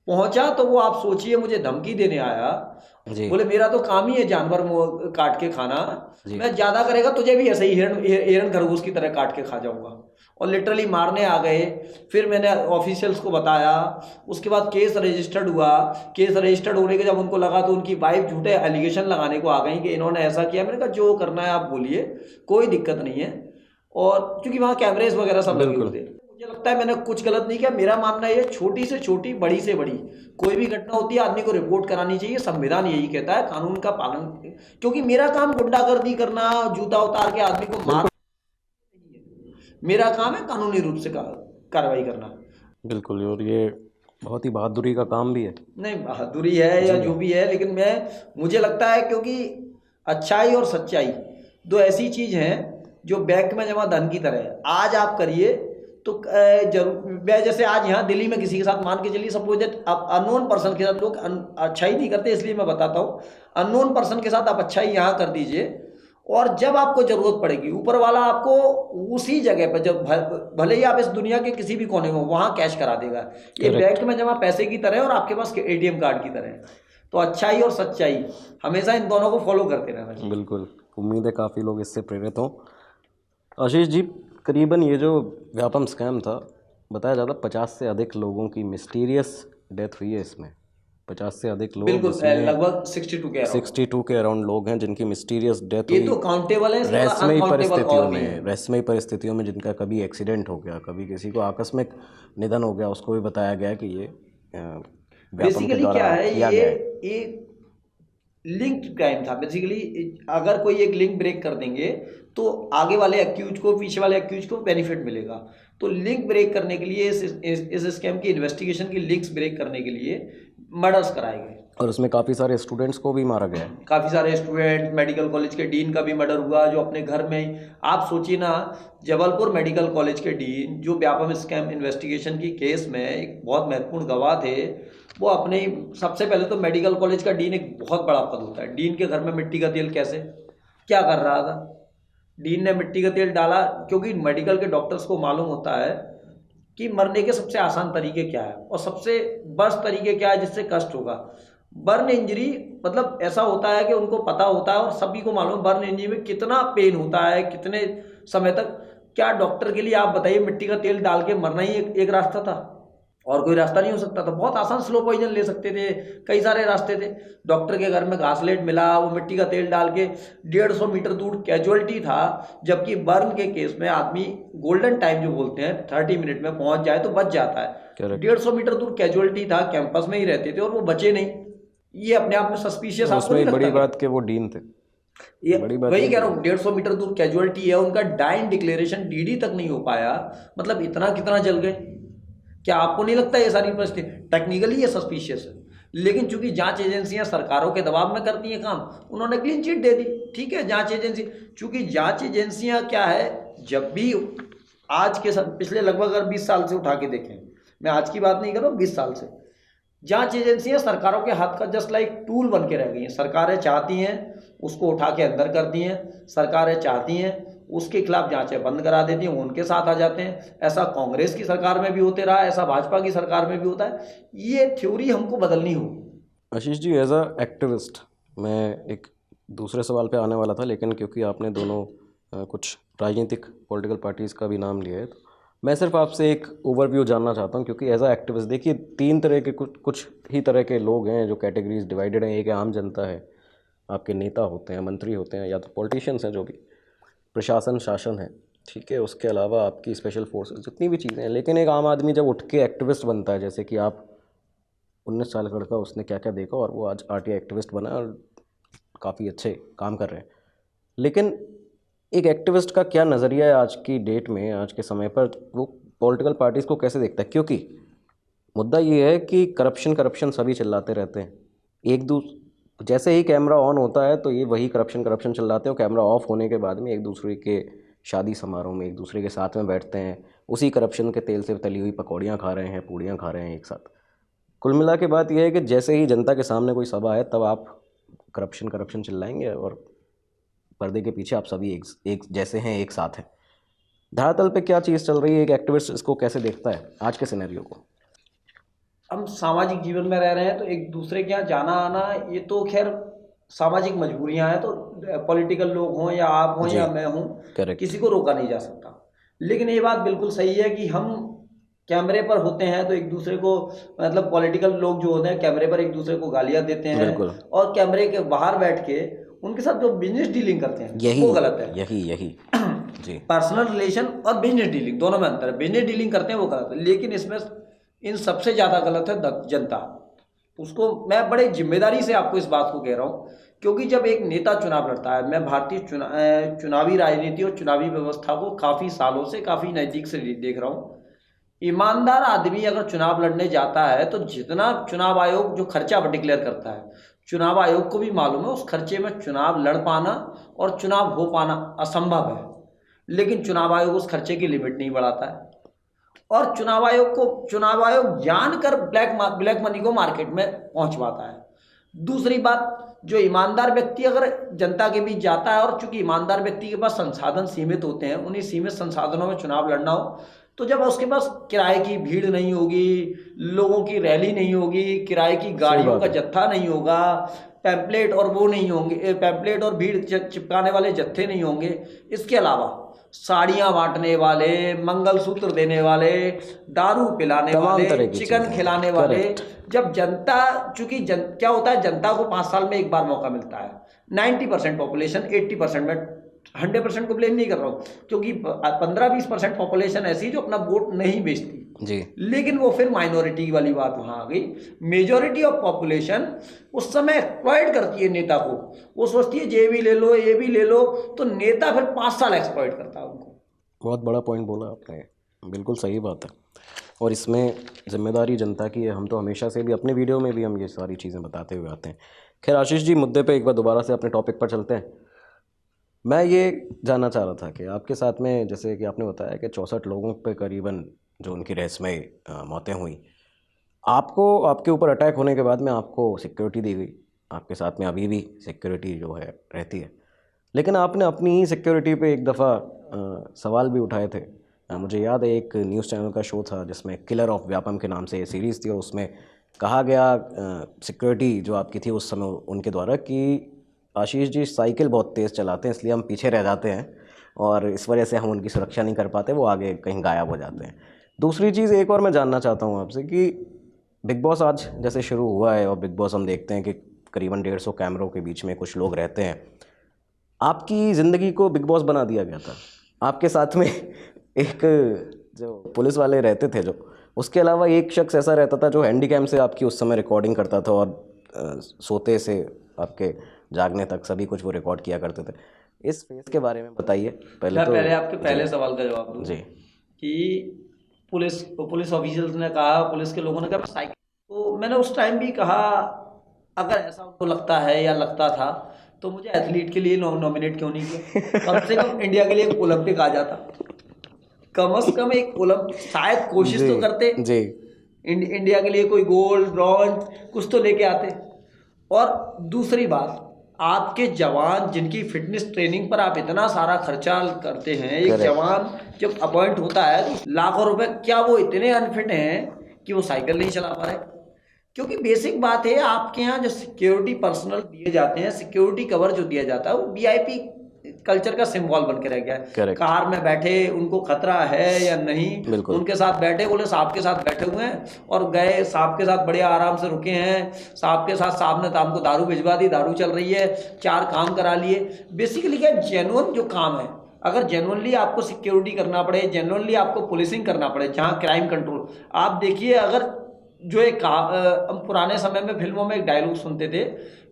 Speaker 3: पहुँचा, तो वो आप सोचिए मुझे धमकी देने आया। बोले मेरा तो काम ही है जानवर काट के खाना, मैं ज्यादा करेगा तुझे भी ऐसे ही हिरण खरगोश की तरह काट के खा जाऊंगा। और लिटरली मारने आ गए। फिर मैंने ऑफिशियल्स को बताया, उसके बाद केस रजिस्टर्ड हुआ। केस रजिस्टर्ड होने के जब उनको लगा तो उनकी वाइफ झूठे एलिगेशन लगाने को आ गई कि इन्होंने ऐसा किया। मैंने कहा जो करना है आप बोलिए, कोई दिक्कत नहीं है। और क्योंकि वहाँ कैमरेज वगैरह सब लगे हुए थे, मुझे लगता है मैंने कुछ गलत नहीं किया। मेरा मानना ये, छोटी से छोटी, बड़ी से बड़ी कोई भी घटना होती है आदमी को रिपोर्ट करानी चाहिए। संविधान यही कहता है, कानून का पालन। क्योंकि मेरा काम गुंडागर्दी करना, जूता उतार के आदमी को मार, मेरा काम है कानूनी रूप से कार्रवाई करना।
Speaker 1: बिल्कुल, और ये बहुत ही बहादुरी का काम भी है।
Speaker 3: नहीं, बहादुरी है या जो भी है, लेकिन मुझे लगता है क्योंकि अच्छाई और सच्चाई दो ऐसी चीज हैं जो बैंक में जमा धन की तरह है। आज आप करिए तो जरूर, मैं जैसे आज यहाँ दिल्ली में किसी के साथ, मान के चलिए सपोज दैट आप अननोन पर्सन के साथ, लोग अच्छाई नहीं करते इसलिए मैं बताता हूँ, अननोन पर्सन के साथ आप अच्छाई यहाँ कर दीजिए और जब आपको जरूरत पड़ेगी ऊपर वाला आपको उसी जगह पर, जब भले ही आप इस दुनिया के किसी भी कोने में हो, वहां कैश करा देगा। ये
Speaker 1: Correct.
Speaker 3: बैंक में जमा पैसे की तरह है और आपके पास एटीएम कार्ड की तरह है। तो अच्छाई और सच्चाई हमेशा इन दोनों को फॉलो करते रहना चाहिए।
Speaker 1: बिल्कुल, उम्मीद है काफ़ी लोग इससे प्रेरित हों। आशीष जी, करीबन ये जो व्यापम स्कैम था, बताया जाता 50 से अधिक लोगों की मिस्टीरियस डेथ हुई है इसमें। 50 से अधिक लोग,
Speaker 3: बिल्कुल,
Speaker 1: जिसमें
Speaker 3: लगभग 62 के अराउंड
Speaker 1: 62 के अराउंड लोग हैं जिनकी मिस्टीरियस डेथ
Speaker 3: ये
Speaker 1: हुई
Speaker 3: तो काउंटेबल है,
Speaker 1: रहस्यमयी परिस्थितियों
Speaker 3: और भी
Speaker 1: में,
Speaker 3: हैं।
Speaker 1: रहस्यमयी परिस्थितियों में, जिनका कभी एक्सीडेंट हो गया, कभी किसी को आकस्मिक निधन हो गया, उसको भी बताया गया कि ये व्यापम के
Speaker 3: बेसिकली क्या
Speaker 1: द्वारा
Speaker 3: है,
Speaker 1: किया
Speaker 3: ये
Speaker 1: गया है।
Speaker 3: एक लिंक्ड क्राइम था। बेसिकली अगर कोई एक लिंक ब्रेक कर देंगे तो आगे वाले एक्यूज को, पीछे वाले एक्यूज को बेनिफिट मिलेगा। तो लिंक ब्रेक करने के लिए, इस स्कैम की इन्वेस्टिगेशन की लिंक्स ब्रेक करने के लिए मर्डर्स कराए गए
Speaker 1: और उसमें काफ़ी सारे स्टूडेंट्स को भी मारा गया है।
Speaker 3: काफ़ी सारे स्टूडेंट, मेडिकल कॉलेज के डीन का भी मर्डर हुआ, जो अपने घर में, आप सोचिए ना, जबलपुर मेडिकल कॉलेज के डीन जो व्यापम स्कैम इन्वेस्टिगेशन की केस में एक बहुत महत्वपूर्ण गवाह थे, वो अपने, सबसे पहले तो मेडिकल कॉलेज का डीन एक बहुत बड़ा पद होता है। डीन के घर में मिट्टी का तेल कैसे, क्या कर रहा था? डीन ने मिट्टी का तेल डाला क्योंकि मेडिकल के डॉक्टर्स को मालूम होता है कि मरने के सबसे आसान तरीके क्या है और सबसे वर्स्ट तरीके क्या है जिससे कष्ट होगा। बर्न इंजरी, मतलब ऐसा होता है कि उनको पता होता है और सभी को मालूम बर्न इंजरी में कितना पेन होता है, कितने समय तक। क्या डॉक्टर के लिए आप बताइए, मिट्टी का तेल डाल के मरना ही एक रास्ता था और कोई रास्ता नहीं हो सकता था? बहुत आसान स्लो पॉइजन ले सकते थे, कई सारे रास्ते थे। डॉक्टर के घर में घासलेट मिला, वो मिट्टी का तेल डाल के 150 मीटर दूर कैजुअलिटी था, जबकि बर्न के केस में आदमी गोल्डन टाइम जो बोलते हैं 30 मिनट में पहुंच जाए तो बच जाता है।
Speaker 1: Correct.
Speaker 3: 150 मीटर दूर कैजुअलिटी था, कैंपस में ही रहते थे और वो बचे नहीं। ये अपने आप में सस्पिशियस आपको
Speaker 1: उसमें
Speaker 3: नहीं
Speaker 1: बड़ी
Speaker 3: लगता?
Speaker 1: बात कि वो डीन थे।
Speaker 3: ये
Speaker 1: बड़ी बात
Speaker 3: वही
Speaker 1: ये
Speaker 3: कह रहा
Speaker 1: है।
Speaker 3: हूँ, 150 मीटर दूर कैजुअलिटी है, उनका डाइन डिक्लेरेशन डीडी तक नहीं हो पाया। मतलब इतना कितना जल गए। क्या आपको नहीं लगता ये सारी परिस्थिति टेक्निकली ये सस्पिशियस है? लेकिन चूंकि जांच एजेंसियां सरकारों के दबाव में करती हैं काम, उन्होंने क्लीन चिट दे दी। ठीक है, जांच एजेंसी, चूंकि जांच एजेंसियां क्या है, जब भी आज के पिछले लगभग अगर 20 साल से उठा के देखें, मैं आज की बात नहीं कर रहा हूँ, 20 साल से जांच एजेंसियां सरकारों के हाथ का जस्ट लाइक टूल बन के रह गई हैं। सरकारें चाहती हैं उसको उठा के अंदर कर दी हैं, सरकारें चाहती हैं उसके खिलाफ जांचें बंद करा देती हैं, वो उनके साथ आ जाते हैं। ऐसा कांग्रेस की सरकार में भी होते रहा, ऐसा भाजपा की सरकार में भी होता है। ये थ्योरी हमको बदलनी होगी।
Speaker 1: Ashish ji, as a activist, मैं एक दूसरे सवाल पे आने वाला था, लेकिन क्योंकि आपने दोनों कुछ राजनीतिक पॉलिटिकल पार्टीज़ का भी नाम लिया है, तो मैं सिर्फ आपसे एक ओवरव्यू जानना चाहता हूँ। क्योंकि एज अ एक्टिविस्ट देखिए, 3 तरह के कुछ ही तरह के लोग हैं जो कैटेगरीज डिवाइडेड हैं। एक आम जनता है, आपके नेता होते हैं, मंत्री होते हैं, या तो पॉलिटिशियंस हैं, जो भी प्रशासन शासन है, ठीक है। उसके अलावा आपकी स्पेशल फोर्सेस, जितनी भी चीज़ें हैं। लेकिन एक आम आदमी जब उठ के एक्टिविस्ट बनता है, जैसे कि आप 19 साल का लड़का, उसने क्या क्या देखा और वो आज आरटीआई एक्टिविस्ट बना और काफ़ी अच्छे काम कर रहे हैं। लेकिन एक एक्टिविस्ट का क्या नज़रिया है आज की डेट में, आज के समय पर, वो पॉलिटिकल पार्टीज़ को कैसे देखता है? क्योंकि मुद्दा ये है कि करप्शन सभी चिल्लाते रहते हैं। जैसे ही कैमरा ऑन होता है तो ये वही करप्शन चिल्लाते हैं, और कैमरा ऑफ होने के बाद में एक दूसरे के शादी समारोह में एक दूसरे के साथ में बैठते हैं, उसी करप्शन के तेल से तली हुई पकौड़ियाँ खा रहे हैं, पूड़ियाँ खा रहे हैं एक साथ। कुल मिला के बात यह है कि जैसे ही जनता के सामने कोई सभा है, तब आप करप्शन चिल्लाएंगे और पर्दे के पीछे आप सभी एक जैसे हैं, एक साथ हैं। धरातल पे क्या चीज़ चल रही है? एक एक्टिविस्ट इसको कैसे देखता है, आज के सिनेरियो को?
Speaker 3: हम सामाजिक जीवन में रह रहे हैं तो एक दूसरे के यहाँ जाना आना, ये तो खैर सामाजिक मजबूरियां हैं। तो पॉलिटिकल लोग हों या आप हों या मैं हूँ,
Speaker 1: Correct.
Speaker 3: किसी को रोका नहीं जा सकता। लेकिन ये बात बिल्कुल सही है कि हम कैमरे पर होते हैं तो एक दूसरे को, मतलब पॉलिटिकल लोग जो होते हैं कैमरे पर एक दूसरे को गालियां देते हैं, और कैमरे के बाहर बैठ के उनके साथ जो बिजनेस डीलिंग करते हैं वो गलत है।
Speaker 1: यही जी।
Speaker 3: पर्सनल रिलेशन और बिजनेस डीलिंग दोनों में अंतर है। बिजनेस डीलिंग करते हैं वो गलत है, लेकिन इसमें इन सबसे ज़्यादा गलत है जनता। उसको मैं बड़े जिम्मेदारी से आपको इस बात को कह रहा हूँ, क्योंकि जब एक नेता चुनाव लड़ता है, मैं भारतीय चुनावी राजनीति और चुनावी व्यवस्था को काफ़ी सालों से, काफ़ी नज़दीक से देख रहा हूँ। ईमानदार आदमी अगर चुनाव लड़ने जाता है तो जितना चुनाव आयोग जो खर्चा डिक्लेयर करता है, चुनाव आयोग को भी मालूम है उस खर्चे में चुनाव लड़ पाना और चुनाव हो पाना असंभव है। लेकिन चुनाव आयोग उस खर्चे की लिमिट नहीं बढ़ाता है, और चुनाव आयोग जानकर ब्लैक मनी को मार्केट में पहुंचवाता है। दूसरी बात, जो ईमानदार व्यक्ति अगर जनता के बीच जाता है, और चूंकि ईमानदार व्यक्ति के पास संसाधन सीमित होते हैं, उन्हीं सीमित संसाधनों में चुनाव लड़ना हो, तो जब उसके पास किराए की भीड़ नहीं होगी, लोगों की रैली नहीं होगी, किराए की गाड़ियों का जत्था नहीं होगा, पैम्पलेट और वो नहीं होंगे, पैम्पलेट और भीड़ चिपकाने वाले जत्थे नहीं होंगे, इसके अलावा साड़ियाँ बांटने वाले, मंगलसूत्र देने वाले, दारू पिलाने वाले, चिकन खिलाने वाले, जब जनता, चूंकि क्या होता है, जनता को 5 साल में एक बार मौका मिलता है। 90% पॉपुलेशन, 80% में 100% को ब्लेम नहीं कर रहा हूँ, क्योंकि 15-20% पॉपुलेशन ऐसी जो अपना वोट नहीं बेचती
Speaker 1: जी,
Speaker 3: लेकिन वो फिर माइनॉरिटी वाली बात वहाँ आ गई। मेजॉरिटी ऑफ पॉपुलेशन उस समय एक्सप्लॉइट करती है नेता को, वो सोचती है ये भी ले लो, ये भी ले लो, तो नेता फिर 5 साल एक्सप्लॉइट करता है उनको।
Speaker 1: बहुत बड़ा पॉइंट बोला आपने, बिल्कुल सही बात है। और इसमें जिम्मेदारी जनता की है। हम तो हमेशा से भी अपने वीडियो में भी हम ये सारी चीज़ें बताते हुए आते हैं। खैर आशीष जी, मुद्दे पे एक बार दोबारा से अपने टॉपिक पर चलते हैं। मैं ये जानना चाह रहा था कि आपके साथ में, जैसे कि आपने बताया कि 64 लोगों पे करीबन जो उनकी रहस्यमय मौतें हुई, आपको आपके ऊपर अटैक होने के बाद में आपको सिक्योरिटी दी गई, आपके साथ में अभी भी सिक्योरिटी जो है रहती है, लेकिन आपने अपनी ही सिक्योरिटी पे एक दफ़ा सवाल भी उठाए थे। मुझे याद है एक न्यूज़ चैनल का शो था जिसमें किलर ऑफ व्यापम के नाम से ये सीरीज़ थी, और उसमें कहा गया सिक्योरिटी जो आपकी थी उस समय उनके द्वारा कि आशीष जी साइकिल बहुत तेज़ चलाते हैं, इसलिए हम पीछे रह जाते हैं और इस वजह से हम उनकी सुरक्षा नहीं कर पाते, वो आगे कहीं गायब हो जाते हैं। दूसरी चीज़ एक और मैं जानना चाहता हूँ आपसे कि बिग बॉस आज जैसे शुरू हुआ है, और बिग बॉस हम देखते हैं कि करीबन 150 कैमरों के बीच में कुछ लोग रहते हैं। आपकी ज़िंदगी को बिग बॉस बना दिया गया था। आपके साथ में एक जो पुलिस वाले रहते थे, जो उसके अलावा एक शख्स ऐसा रहता था जो हैंडीकैम से आपकी उस समय रिकॉर्डिंग करता था, और सोते से आपके जागने तक सभी कुछ वो रिकॉर्ड किया करते थे। इस फेस के बारे में बताइए
Speaker 3: पहले आपके पहले सवाल का जवाब दूं
Speaker 1: जी।
Speaker 3: कि पुलिस ऑफिशियल्स ने कहा, पुलिस के लोगों ने कहा साइकिल, तो मैंने उस टाइम भी कहा अगर ऐसा उनको लगता है या लगता था तो मुझे एथलीट के लिए नॉमिनेट क्यों नहीं किया? कम से कम इंडिया के लिए एक ओलंपिक आ जाता, कम से कम एक ओलंपिक, शायद कोशिश तो करते
Speaker 1: जी।
Speaker 3: इंडिया के लिए कोई गोल्ड ब्रॉन्ज कुछ तो लेके आते। और दूसरी बात, आपके जवान जिनकी फिटनेस ट्रेनिंग पर आप इतना सारा खर्चा करते हैं, एक जवान जब अपॉइंट होता है तो लाखों रुपए, क्या वो इतने अनफिट हैं कि वो साइकिल नहीं चला पा रहे? क्योंकि बेसिक बात है, आपके यहाँ जो सिक्योरिटी पर्सनल दिए जाते हैं, सिक्योरिटी कवर जो दिया जाता है, वो वीआईपी कल्चर का सिंबल बन के रह गया है। कार में बैठे उनको खतरा है या नहीं, उनके साथ बैठे, बोले साहब के साथ बैठे हुए हैं और गए, साहब के साथ बड़े आराम से रुके हैं, साहब के साथ साहब ने तो हमको दारू भिजवा दी, दारू चल रही है, 4 काम करा लिए। बेसिकली क्या जेन्युइन जो काम है, अगर जेन्युइनली आपको सिक्योरिटी करना पड़े, जेन्युइनली आपको पुलिसिंग करना पड़े, जहाँ क्राइम कंट्रोल, आप देखिए, अगर जो एक हम पुराने समय में फिल्मों में एक डायलॉग सुनते थे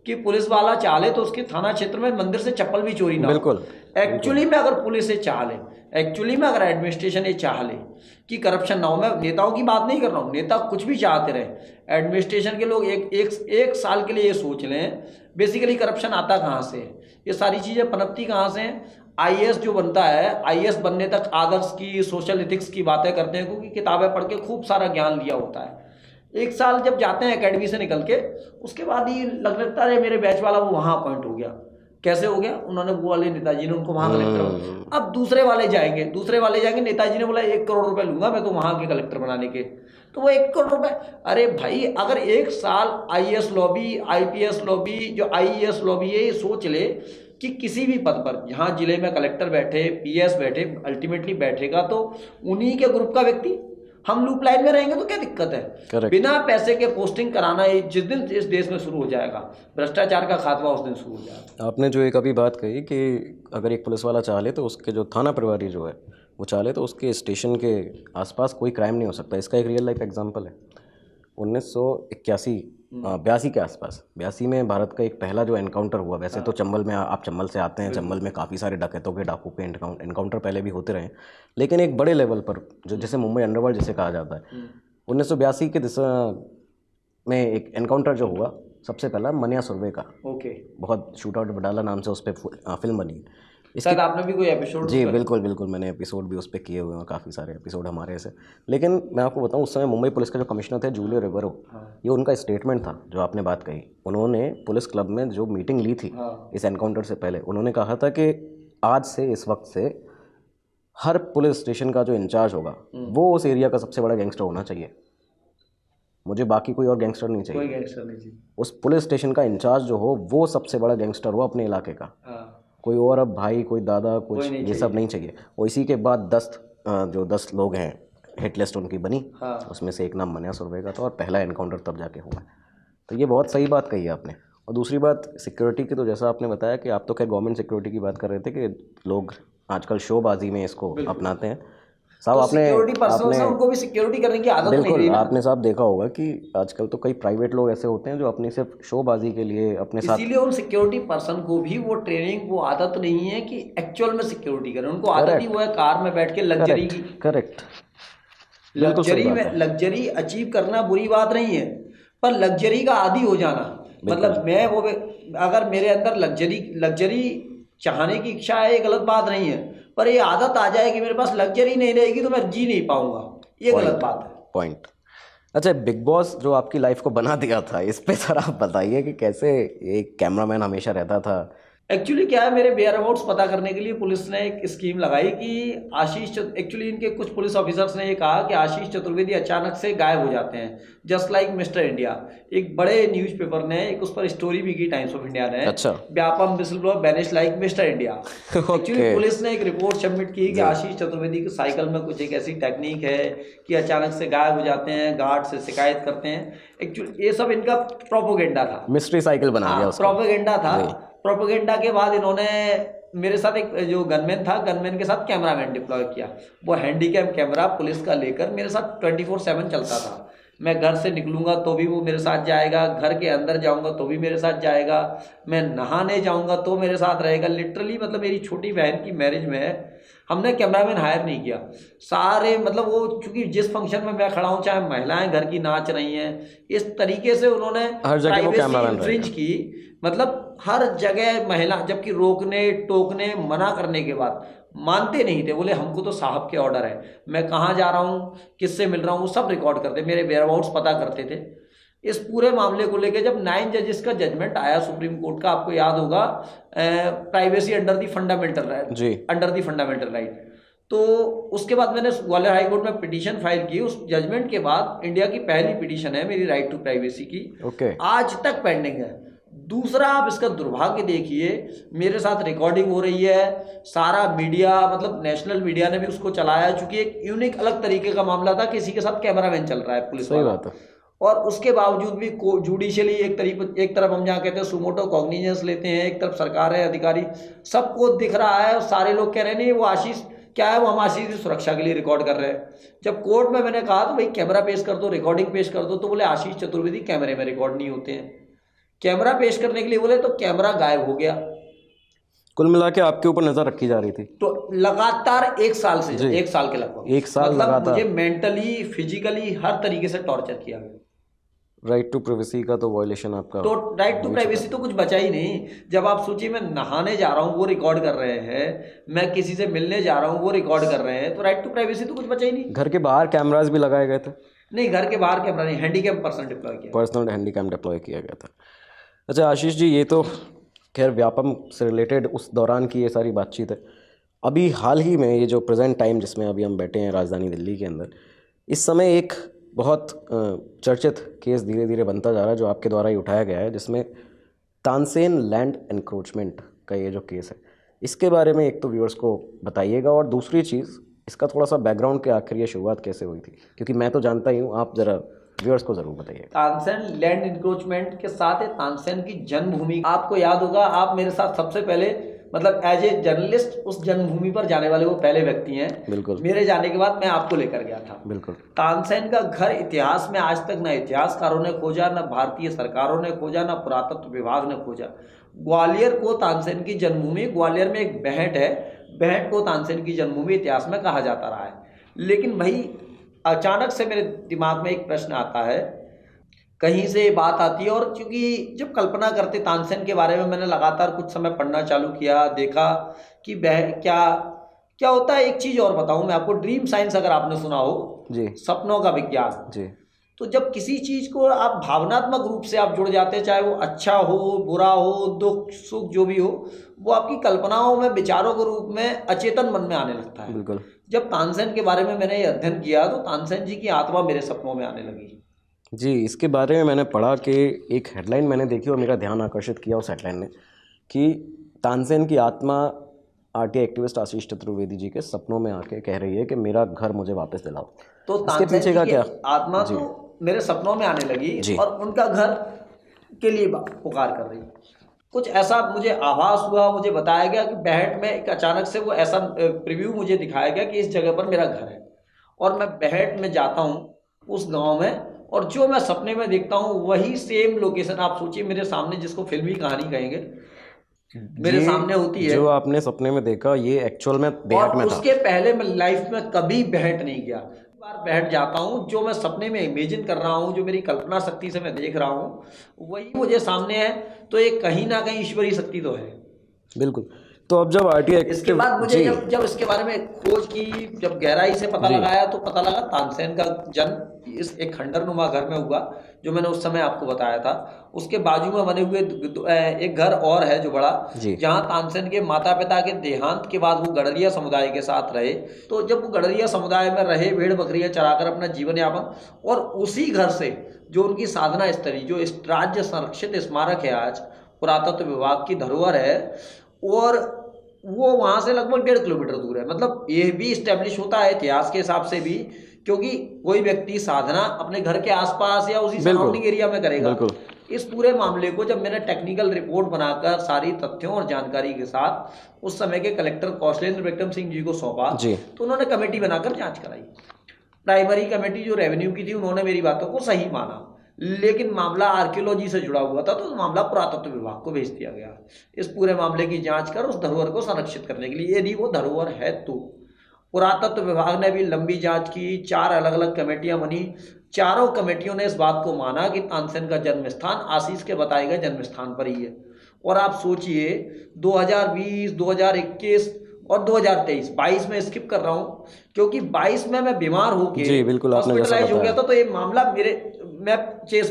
Speaker 3: कि पुलिस वाला चाले तो उसके थाना क्षेत्र में मंदिर से चप्पल भी चोरी ना हो।
Speaker 1: बिल्कुल।
Speaker 3: एक्चुअली में अगर पुलिस ये चाह ले, एक्चुअली में अगर एडमिनिस्ट्रेशन ये चाह ले कि करप्शन ना हो, मैं नेताओं की बात नहीं कर रहा हूँ, नेता कुछ भी चाहते रहे, एडमिनिस्ट्रेशन के लोग एक साल के लिए ये सोच लें बेसिकली करप्शन आता कहाँ से है, ये सारी चीज़ें पनपती कहाँ से हैं। आईएएस जो बनता है, आईएएस बनने तक आदर्श की, सोशल एथिक्स की बातें करते हैं, क्योंकि किताबें पढ़ के खूब सारा ज्ञान लिया होता है। 1 साल जब जाते हैं एकेडमी से निकल के, उसके बाद ही लगता है मेरे बैच वाला वो वहाँ अपॉइंट हो गया। कैसे हो गया? उन्होंने वो वाले नेताजी ने उनको वहाँ कलेक्टर, अब दूसरे वाले जाएंगे, नेताजी ने बोला 1 करोड़ रुपए लूंगा मैं तो वहाँ के कलेक्टर बनाने के, तो वो 1 करोड़ रुपए। अरे भाई, अगर 1 साल आईएएस लॉबी, आईपीएस लॉबी, जो आईएएस लॉबी है, ये सोच ले कि किसी भी पद पर, जहाँ जिले में कलेक्टर बैठे, पीएस बैठे, अल्टीमेटली बैठेगा तो उन्हीं के ग्रुप का व्यक्ति। हम लूप लाइन में रहेंगे तो क्या दिक्कत है? बिना पैसे के पोस्टिंग कराना जिस दिन इस देश में शुरू हो जाएगा, भ्रष्टाचार का खात्मा उस दिन शुरू हो जाएगा।
Speaker 1: आपने जो एक अभी बात कही कि अगर एक पुलिस वाला चाह ले तो उसके जो थाना प्रभारी जो है वो चाह ले तो उसके स्टेशन के आसपास कोई क्राइम नहीं हो सकता। इसका एक रियल लाइफ एग्जांपल है 1982 के आसपास, 82 में भारत का एक पहला जो एनकाउंटर हुआ। वैसे तो चंबल में, आप चंबल से आते हैं, चंबल में काफ़ी सारे डकैतों के, डाकू के एनकाउंटर पहले भी होते रहे, लेकिन एक बड़े लेवल पर जो जैसे मुंबई अंडरवर्ल्ड जिसे कहा जाता है, 1982 के दिशा में एक एनकाउंटर जो हुआ सबसे पहला मनिया सुरवे का, बहुत शूट आउट बडाला नाम से उस पर फिल्म बनी।
Speaker 3: शायद आपने भी कोई एपिसोड
Speaker 1: जी बिल्कुल बिल्कुल, मैंने एपिसोड भी उस पर किए हुए हैं, काफ़ी सारे एपिसोड हमारे ऐसे। लेकिन मैं आपको बताऊं, उस समय मुंबई पुलिस के जो कमिश्नर थे जूलियो रिबेरो, ये उनका स्टेटमेंट था जो आपने बात कही। उन्होंने पुलिस क्लब में जो मीटिंग ली थी इस एनकाउंटर से पहले, उन्होंने कहा था कि आज से, इस वक्त से, हर पुलिस स्टेशन का जो इंचार्ज होगा वो उस एरिया का सबसे बड़ा गैंगस्टर होना चाहिए। मुझे बाकी कोई और गैंगस्टर नहीं चाहिए,
Speaker 3: कोई गैंगस्टर नहीं चाहिए।
Speaker 1: उस पुलिस स्टेशन का इंचार्ज जो हो वो सबसे बड़ा गैंगस्टर हो अपने इलाके का। कोई और, अब भाई, कोई दादा, कुछ ये सब नहीं चाहिए। और इसी के बाद 10 लोग हैं, हिट लिस्ट उनकी बनी, उसमें से एक नाम मन्या सुरवे का था, और पहला एनकाउंटर तब जाके हुआ। तो ये बहुत सही बात कही है आपने। और दूसरी बात सिक्योरिटी की, तो जैसा आपने बताया कि आप तो खैर गवर्नमेंट सिक्योरिटी की बात कर रहे थे कि लोग आजकल शोबाजी में इसको अपनाते हैं। साहब आपने
Speaker 3: उनको भी सिक्योरिटी करने की आदत नहीं रही
Speaker 1: बिल्कुल,
Speaker 3: ना।
Speaker 1: आपने साहब देखा होगा कि आजकल तो कई प्राइवेट लोग ऐसे होते हैं जो अपनी सिर्फ शोबाजी के लिए अपने साथ,
Speaker 3: इसीलिए उन सिक्योरिटी पर्सन को भी वो ट्रेनिंग, वो आदत नहीं है कि एक्चुअल में सिक्योरिटी करें। उनको आदत ही वो है कार में बैठ के लग्जरी की।
Speaker 1: करेक्ट,
Speaker 3: लग्जरी अचीव करना बुरी बात नहीं है, पर लग्जरी का आदी हो जाना, मतलब मैं वो, अगर मेरे अंदर लग्जरी चाहने की इच्छा है, ये गलत बात नहीं है, पर ये आदत आ जाए कि मेरे पास लग्जरी नहीं रहेगी तो मैं जी नहीं पाऊंगा, ये गलत बात है।
Speaker 1: पॉइंट। अच्छा, बिग बॉस जो आपकी लाइफ को बना दिया था, इस पे सर आप बताइए कि कैसे एक कैमरामैन हमेशा रहता था।
Speaker 3: एक्चुअली क्या है, मेरे वेयर अबाउट्स पता करने के लिए पुलिस ने एक स्कीम लगाई कि एक्चुअली इनके कुछ पुलिस ऑफिसर्स ने ये कहा कि आशीष चतुर्वेदी अचानक से गायब हो जाते हैं, जस्ट लाइक मिस्टर इंडिया। एक बड़े न्यूज़पेपर ने एक उस पर स्टोरी भी की, टाइम्स ऑफ इंडिया ने।
Speaker 1: अच्छा।
Speaker 3: Vyapam whistle blower vanish like mister India. Actually police ने एक रिपोर्ट सबमिट की कि आशीष चतुर्वेदी की साइकिल में कुछ एक ऐसी टेक्निक है कि अचानक से गायब हो जाते हैं, गार्ड से शिकायत करते हैं। एक्चुअली ये सब इनका प्रोपोगेंडा था,
Speaker 1: मिस्ट्री साइकिल बना दिया,
Speaker 3: प्रोपोगेंडा था। प्रोपेगेंडा के बाद इन्होंने मेरे साथ एक जो गनमैन था, गनमैन के साथ कैमरामैन डिप्लॉय किया। वो हैंडीकैम कैमरा पुलिस का लेकर मेरे साथ 24/7 चलता था। मैं घर से निकलूंगा तो भी वो मेरे साथ जाएगा, घर के अंदर जाऊंगा तो भी मेरे साथ जाएगा, मैं नहाने जाऊंगा तो मेरे साथ रहेगा। लिटरली मतलब मेरी छोटी बहन की मैरिज में हमने कैमरामैन हायर नहीं किया, सारे मतलब वो, चूंकि जिस फंक्शन में मैं खड़ा हूँ, चाहे महिलाएं घर की नाच रही हैं, इस तरीके से उन्होंने
Speaker 1: हर जगह वो कैमरामैन
Speaker 3: इन्फ्रिंज की, मतलब हर जगह महिला, जबकि रोकने टोकने मना करने के बाद मानते नहीं थे। बोले हमको तो साहब के ऑर्डर है, मैं कहाँ जा रहा हूँ, किससे मिल रहा हूँ, सब रिकॉर्ड करते, मेरे वेयरहाउस पता करते थे। इस पूरे मामले को लेकर जब 9 जजेस का जजमेंट आया सुप्रीम कोर्ट का, आपको याद होगा, privacy under the fundamental right, तो उसके बाद मैंने ग्वालियर हाई कोर्ट में पिटीशन फाइल की। उस जजमेंट के बाद इंडिया की पहली पिटीशन है मेरी राइट टू प्राइवेसी की, आज तक पेंडिंग है। दूसरा, आप इसका दुर्भाग्य देखिए, मेरे साथ रिकॉर्डिंग हो रही है, सारा मीडिया, मतलब नेशनल मीडिया ने भी उसको चलाया, चूंकि एक यूनिक अलग तरीके का मामला था, किसी के साथ कैमरामैन चल रहा है पुलिस वाला। सही बात है। और उसके बावजूद भी जुडिशियली एक तरफ हम जहाँ कहते हैं सुमोटो कॉग्निजेंस लेते हैं, एक तरफ सरकार है, अधिकारी, सबको दिख रहा है और सारे लोग कह रहे हैं नहीं वो आशीष क्या है, वो हम आशीष की सुरक्षा के लिए रिकॉर्ड कर रहे हैं। जब कोर्ट में मैंने कहा तो भाई कैमरा पेश कर दो, रिकॉर्डिंग पेश कर दो, तो बोले आशीष चतुर्वेदी कैमरे में रिकॉर्ड नहीं होते हैं। कैमरा पेश करने के लिए बोले तो कैमरा गायब हो गया।
Speaker 1: कुल मिला के आपके ऊपर नजर रखी जा रही थी
Speaker 3: तो लगातार 1 साल से, 1 साल के लगभग,
Speaker 1: 1 साल
Speaker 3: मतलब
Speaker 1: लगातार
Speaker 3: मुझे मेंटली, फिजिकली हर तरीके से टॉर्चर किया गया।
Speaker 1: राइट टू प्राइवेसी का तो वायलेशन आपका,
Speaker 3: तो राइट टू प्राइवेसी तो कुछ बचा ही नहीं। जब आप सोचिए, मैं नहाने जा रहा हूँ वो रिकॉर्ड कर रहे हैं, मैं किसी से मिलने जा रहा हूँ वो रिकॉर्ड कर रहे हैं, तो राइट टू प्राइवेसी तो कुछ बचा ही नहीं।
Speaker 1: घर के बाहर कैमरास भी लगाए गए थे?
Speaker 3: नहीं, घर के बाहर कैमरा नहीं, हैंडीकैम पर्सनल
Speaker 1: हैंडीकैम डिप्लॉय किया गया था। अच्छा आशीष जी, ये तो खैर व्यापम से रिलेटेड उस दौरान की ये सारी बातचीत है। अभी हाल ही में ये जो प्रेजेंट टाइम जिसमें अभी हम बैठे हैं राजधानी दिल्ली के अंदर, इस समय एक बहुत चर्चित केस धीरे धीरे बनता जा रहा है जो आपके द्वारा ही उठाया गया है, जिसमें तानसेन लैंड एनक्रोचमेंट का ये जो केस है, इसके बारे में एक तो व्यूअर्स को बताइएगा, और दूसरी चीज़ इसका थोड़ा सा बैकग्राउंड के आखिर ये शुरुआत कैसे हुई थी, क्योंकि मैं तो जानता ही हूँ, आप ज़रा व्यूअर्स को ज़रूर बताइए।
Speaker 3: तानसेन लैंड इंक्रोचमेंट के साथ है तानसेन की जन्मभूमि। आपको याद होगा, आप मेरे साथ सबसे पहले, मतलब एज ए जर्नलिस्ट, उस जन्मभूमि पर जाने वाले वो पहले व्यक्ति हैं।
Speaker 1: बिल्कुल।
Speaker 3: मेरे जाने के बाद मैं आपको लेकर गया था।
Speaker 1: बिल्कुल।
Speaker 3: तानसेन का घर इतिहास में आज तक न इतिहासकारों ने खोजा, न भारतीय सरकारों ने खोजा, न पुरातत्व विभाग ने खोजा। ग्वालियर को तानसेन की जन्मभूमि, ग्वालियर में एक बेहट है, बेहट को तानसेन की जन्मभूमि इतिहास में कहा जाता रहा है। लेकिन भाई अचानक से मेरे दिमाग में एक प्रश्न आता है, कहीं से ये बात आती है। और क्योंकि जब कल्पना करते तानसेन के बारे में, मैंने लगातार कुछ समय पढ़ना चालू किया, देखा कि वह क्या क्या होता है। एक चीज़ और बताऊं मैं आपको, ड्रीम साइंस अगर आपने सुना हो,
Speaker 1: जी
Speaker 3: सपनों का विज्ञान।
Speaker 1: जी
Speaker 3: तो जब किसी चीज़ को आप भावनात्मक रूप से आप जुड़ जाते हैं, चाहे वो अच्छा हो, बुरा हो, दुख सुख जो भी हो, वो आपकी कल्पनाओं में, विचारों के रूप में अचेतन मन में आने लगता है।
Speaker 1: बिल्कुल।
Speaker 3: जब तानसेन के बारे में मैंने ये अध्ययन किया तो तानसेन जी की आत्मा मेरे सपनों में आने लगी।
Speaker 1: जी, इसके बारे में मैंने पढ़ा कि एक हेडलाइन मैंने देखी और मेरा ध्यान आकर्षित किया उस हेडलाइन ने कि तानसेन की आत्मा आरटीआई एक्टिविस्ट आशीष चतुर्वेदी जी के सपनों में आके कह रही है कि मेरा घर मुझे वापस दिलाओ।
Speaker 3: तो
Speaker 1: इसके
Speaker 3: तानसेन
Speaker 1: पीछे
Speaker 3: जी
Speaker 1: का
Speaker 3: की
Speaker 1: क्या?
Speaker 3: आत्मा
Speaker 1: जी
Speaker 3: तो मेरे सपनों में आने लगी
Speaker 1: जी
Speaker 3: और उनका घर के लिए पुकार कर रही। कुछ ऐसा मुझे आभास हुआ, मुझे बताया गया कि बेहट में एक अचानक से वो ऐसा प्रीव्यू मुझे दिखाया गया कि इस जगह पर मेरा घर है। और मैं बेहट में जाता हूँ उस गांव में, और जो मैं सपने में देखता हूँ वही सेम लोकेशन आप सोचिए मेरे सामने, जिसको फिल्मी कहानी कहेंगे, मेरे
Speaker 1: ये
Speaker 3: सामने होती है।
Speaker 1: जो आपने सपने में देखा ये एक्चुअल में बेहट
Speaker 3: और
Speaker 1: में था?
Speaker 3: उसके पहले मैं लाइफ में कभी बेहट नहीं गया। एक बार बेहट जाता हूँ, जो मैं सपने में इमेजिन कर रहा हूँ, जो मेरी कल्पना शक्ति से मैं देख रहा हूँ, वही मुझे सामने है। तो ये कहीं ना कहीं ईश्वरीय शक्ति तो है।
Speaker 1: बिल्कुल। तो अब जब आरटीआई
Speaker 3: इसके बाद मुझे
Speaker 1: जी
Speaker 3: जब इसके बारे में खोज की, जब गहराई से पता
Speaker 1: जी
Speaker 3: लगाया, तो पता लगा तानसेन का जन्म इस एक खंडरनुमा घर में हुआ, जो मैंने उस समय आपको बताया था। उसके बाजू में बने हुए एक घर और है जो बड़ा,
Speaker 1: जी
Speaker 3: जहाँ तानसेन के माता पिता के देहांत के बाद वो गडरिया समुदाय के साथ रहे। तो जब वो गडरिया समुदाय में रहे, भेड़ बकरियां चराकर अपना जीवन यापन, और उसी घर से जो उनकी साधना स्थली, जो इस राज्य संरक्षित स्मारक है आज, पुरातत्व विभाग की धरोहर है, और वो वहाँ से लगभग 1.5 किलोमीटर दूर है। मतलब ये भी इस्टेब्लिश होता है इतिहास के हिसाब से भी, क्योंकि कोई व्यक्ति साधना अपने घर के आसपास या उसी
Speaker 1: बिल्कुल
Speaker 3: सराउंडिंग एरिया में करेगा।
Speaker 1: बिल्कुल।
Speaker 3: इस पूरे मामले को जब मैंने टेक्निकल रिपोर्ट बनाकर सारी तथ्यों और जानकारी के साथ उस समय के कलेक्टर कौशलेंद्र विक्रम सिंह जी को सौंपा,
Speaker 1: जी
Speaker 3: तो उन्होंने कमेटी बनाकर जांच कराई। प्राइमरी कमेटी जो रेवेन्यू की थी, उन्होंने मेरी बातों को सही माना, लेकिन मामला आर्कियोलॉजी से जुड़ा हुआ था, तो मामला पुरातत्व विभाग को भेज दिया गया इस पूरे मामले की जांच कर उस धरोहर को संरक्षित करने के लिए, यदि वो धरोहर है तो। पुरातत्व विभाग ने भी लंबी जांच की, 4 अलग अलग कमेटियां बनी। चारों कमेटियों ने इस बात को माना कि तानसेन का जन्म स्थान आशीष के बताए गए जन्म स्थान पर ही है। और आप सोचिए 2020, 2021 और 2023, 22 में स्किप कर रहा हूँ क्योंकि 22 में मैं बीमार होके
Speaker 1: जी बिल्कुल, आपने जैसा
Speaker 3: हॉस्पिटलाइज हो गया
Speaker 1: बताया।
Speaker 3: था, तो ये मामला मैं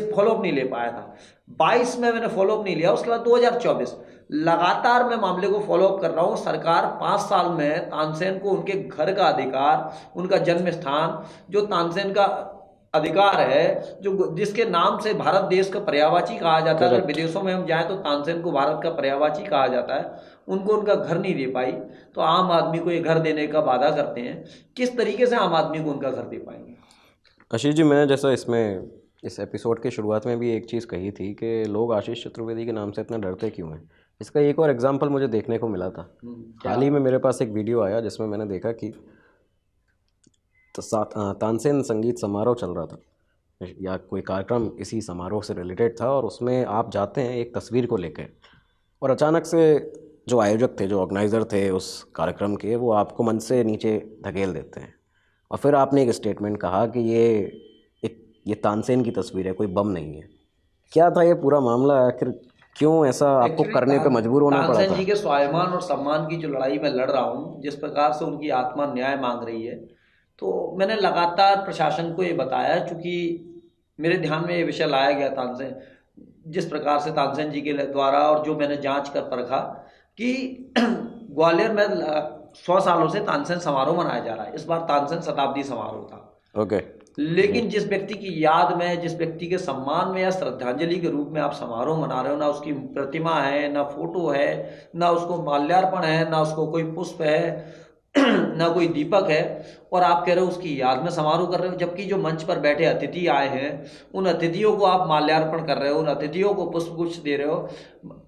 Speaker 3: फॉलोअप नहीं ले पाया था। 22 में मैंने फॉलोअप नहीं लिया। उसके बाद 2024 लगातार मैं मामले को फॉलोअप कर रहा हूँ। सरकार 5 साल में तानसेन को उनके घर का अधिकार, उनका जन्म स्थान, जो तानसेन का अधिकार है, जो जिसके नाम से भारत देश का पर्यायवाची कहा जाता है, अगर
Speaker 1: Correct.
Speaker 3: विदेशों में हम जाएं तो तानसेन को भारत का पर्यायवाची कहा जाता है, उनको उनका घर नहीं दे पाई। तो आम आदमी को ये घर देने का वादा करते हैं, किस तरीके से आम आदमी को उनका घर दे पाएंगे?
Speaker 1: आशीष जी, मैंने जैसा इसमें इस एपिसोड के शुरुआत में भी एक चीज़ कही थी कि लोग आशीष चतुर्वेदी के नाम से इतना डरते क्यों हैं, इसका एक और एग्जांपल मुझे देखने को मिला था। हाल ही में मेरे पास एक वीडियो आया जिसमें मैंने देखा कि तानसेन संगीत समारोह चल रहा था या कोई कार्यक्रम इसी समारोह से रिलेटेड था, और उसमें आप जाते हैं एक तस्वीर को लेकर, और अचानक से जो आयोजक थे, जो ऑर्गेनाइज़र थे उस कार्यक्रम के, वो आपको मंच से नीचे धकेल देते हैं। और फिर आपने एक स्टेटमेंट कहा कि ये तानसेन की तस्वीर है, कोई बम नहीं है। क्या था ये पूरा मामला? आखिर क्यों ऐसा आपको करने पे मजबूर होना पड़ा
Speaker 3: तानसेन
Speaker 1: था?
Speaker 3: जी के स्वाभिमान और सम्मान की जो लड़ाई मैं लड़ रहा हूँ, जिस प्रकार से उनकी आत्मा न्याय मांग रही है, तो मैंने लगातार प्रशासन को ये बताया, चूँकि मेरे ध्यान में ये विषय लाया गया तानसेन, जिस प्रकार से तानसेन जी के द्वारा, और जो मैंने जांच कर परखा कि ग्वालियर में 100 सालों से तानसेन समारोह मनाया जा रहा है। इस बार तानसेन शताब्दी समारोह था।
Speaker 1: ओके।
Speaker 3: लेकिन जिस व्यक्ति की याद में, जिस व्यक्ति के सम्मान में या श्रद्धांजलि के रूप में आप समारोह मना रहे हो, ना उसकी प्रतिमा है, ना फोटो है, ना उसको माल्यार्पण है, ना उसको कोई पुष्प है, ना कोई दीपक है, और आप कह रहे हो उसकी याद में समारोह कर रहे हो, जबकि जो मंच पर बैठे अतिथि आए हैं, उन अतिथियों को आप माल्यार्पण कर रहे हो, उन अतिथियों को पुष्पगुच्छ दे रहे हो।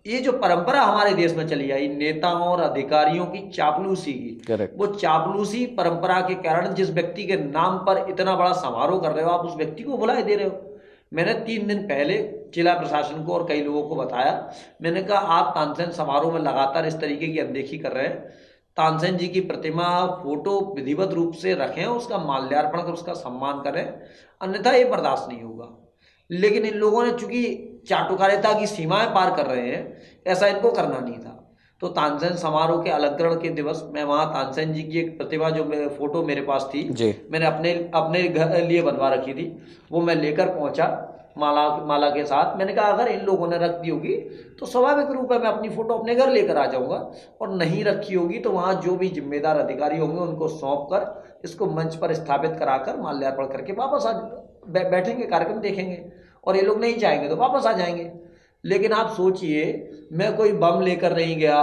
Speaker 3: ये जो परंपरा हमारे देश में चली आई नेताओं और अधिकारियों की चापलूसी की,
Speaker 1: करेक्ट।
Speaker 3: वो चापलूसी परंपरा के कारण जिस व्यक्ति के नाम पर इतना बड़ा समारोह कर रहे हो, आप उस व्यक्ति को बुलाए दे रहे हो। मैंने 3 दिन पहले जिला प्रशासन को और कई लोगों को बताया, मैंने कहा आप तानसेन समारोह में लगातार इस तरीके की अनदेखी कर रहे हैं। तानसेन जी की प्रतिमा, फोटो विधिवत रूप से रखें, उसका माल्यार्पण कर, उसका सम्मान करें, अन्यथा ये बर्दाश्त नहीं होगा। लेकिन इन लोगों ने चूंकि चाटुकारिता की सीमाएं पार कर रहे हैं, ऐसा इनको करना नहीं था। तो तानसेन समारोह के अलंकरण के दिवस मैं वहाँ तानसेन जी की एक प्रतिमा जो फोटो मेरे पास थी,
Speaker 1: जी।
Speaker 3: मैंने अपने अपने घर लिए बनवा रखी थी, वो मैं लेकर पहुंचा माला माला के साथ। मैंने कहा अगर इन लोगों ने रख दी होगी तो स्वाभाविक रूप है मैं अपनी फ़ोटो अपने घर लेकर आ जाऊंगा, और नहीं रखी होगी तो वहाँ जो भी जिम्मेदार अधिकारी होंगे उनको सौंप कर इसको मंच पर स्थापित कराकर माल्यार्पण करके वापस बैठेंगे, कार्यक्रम देखेंगे, और ये लोग नहीं चाहेंगे तो वापस आ जाएंगे। लेकिन आप सोचिए, मैं कोई बम लेकर नहीं गया,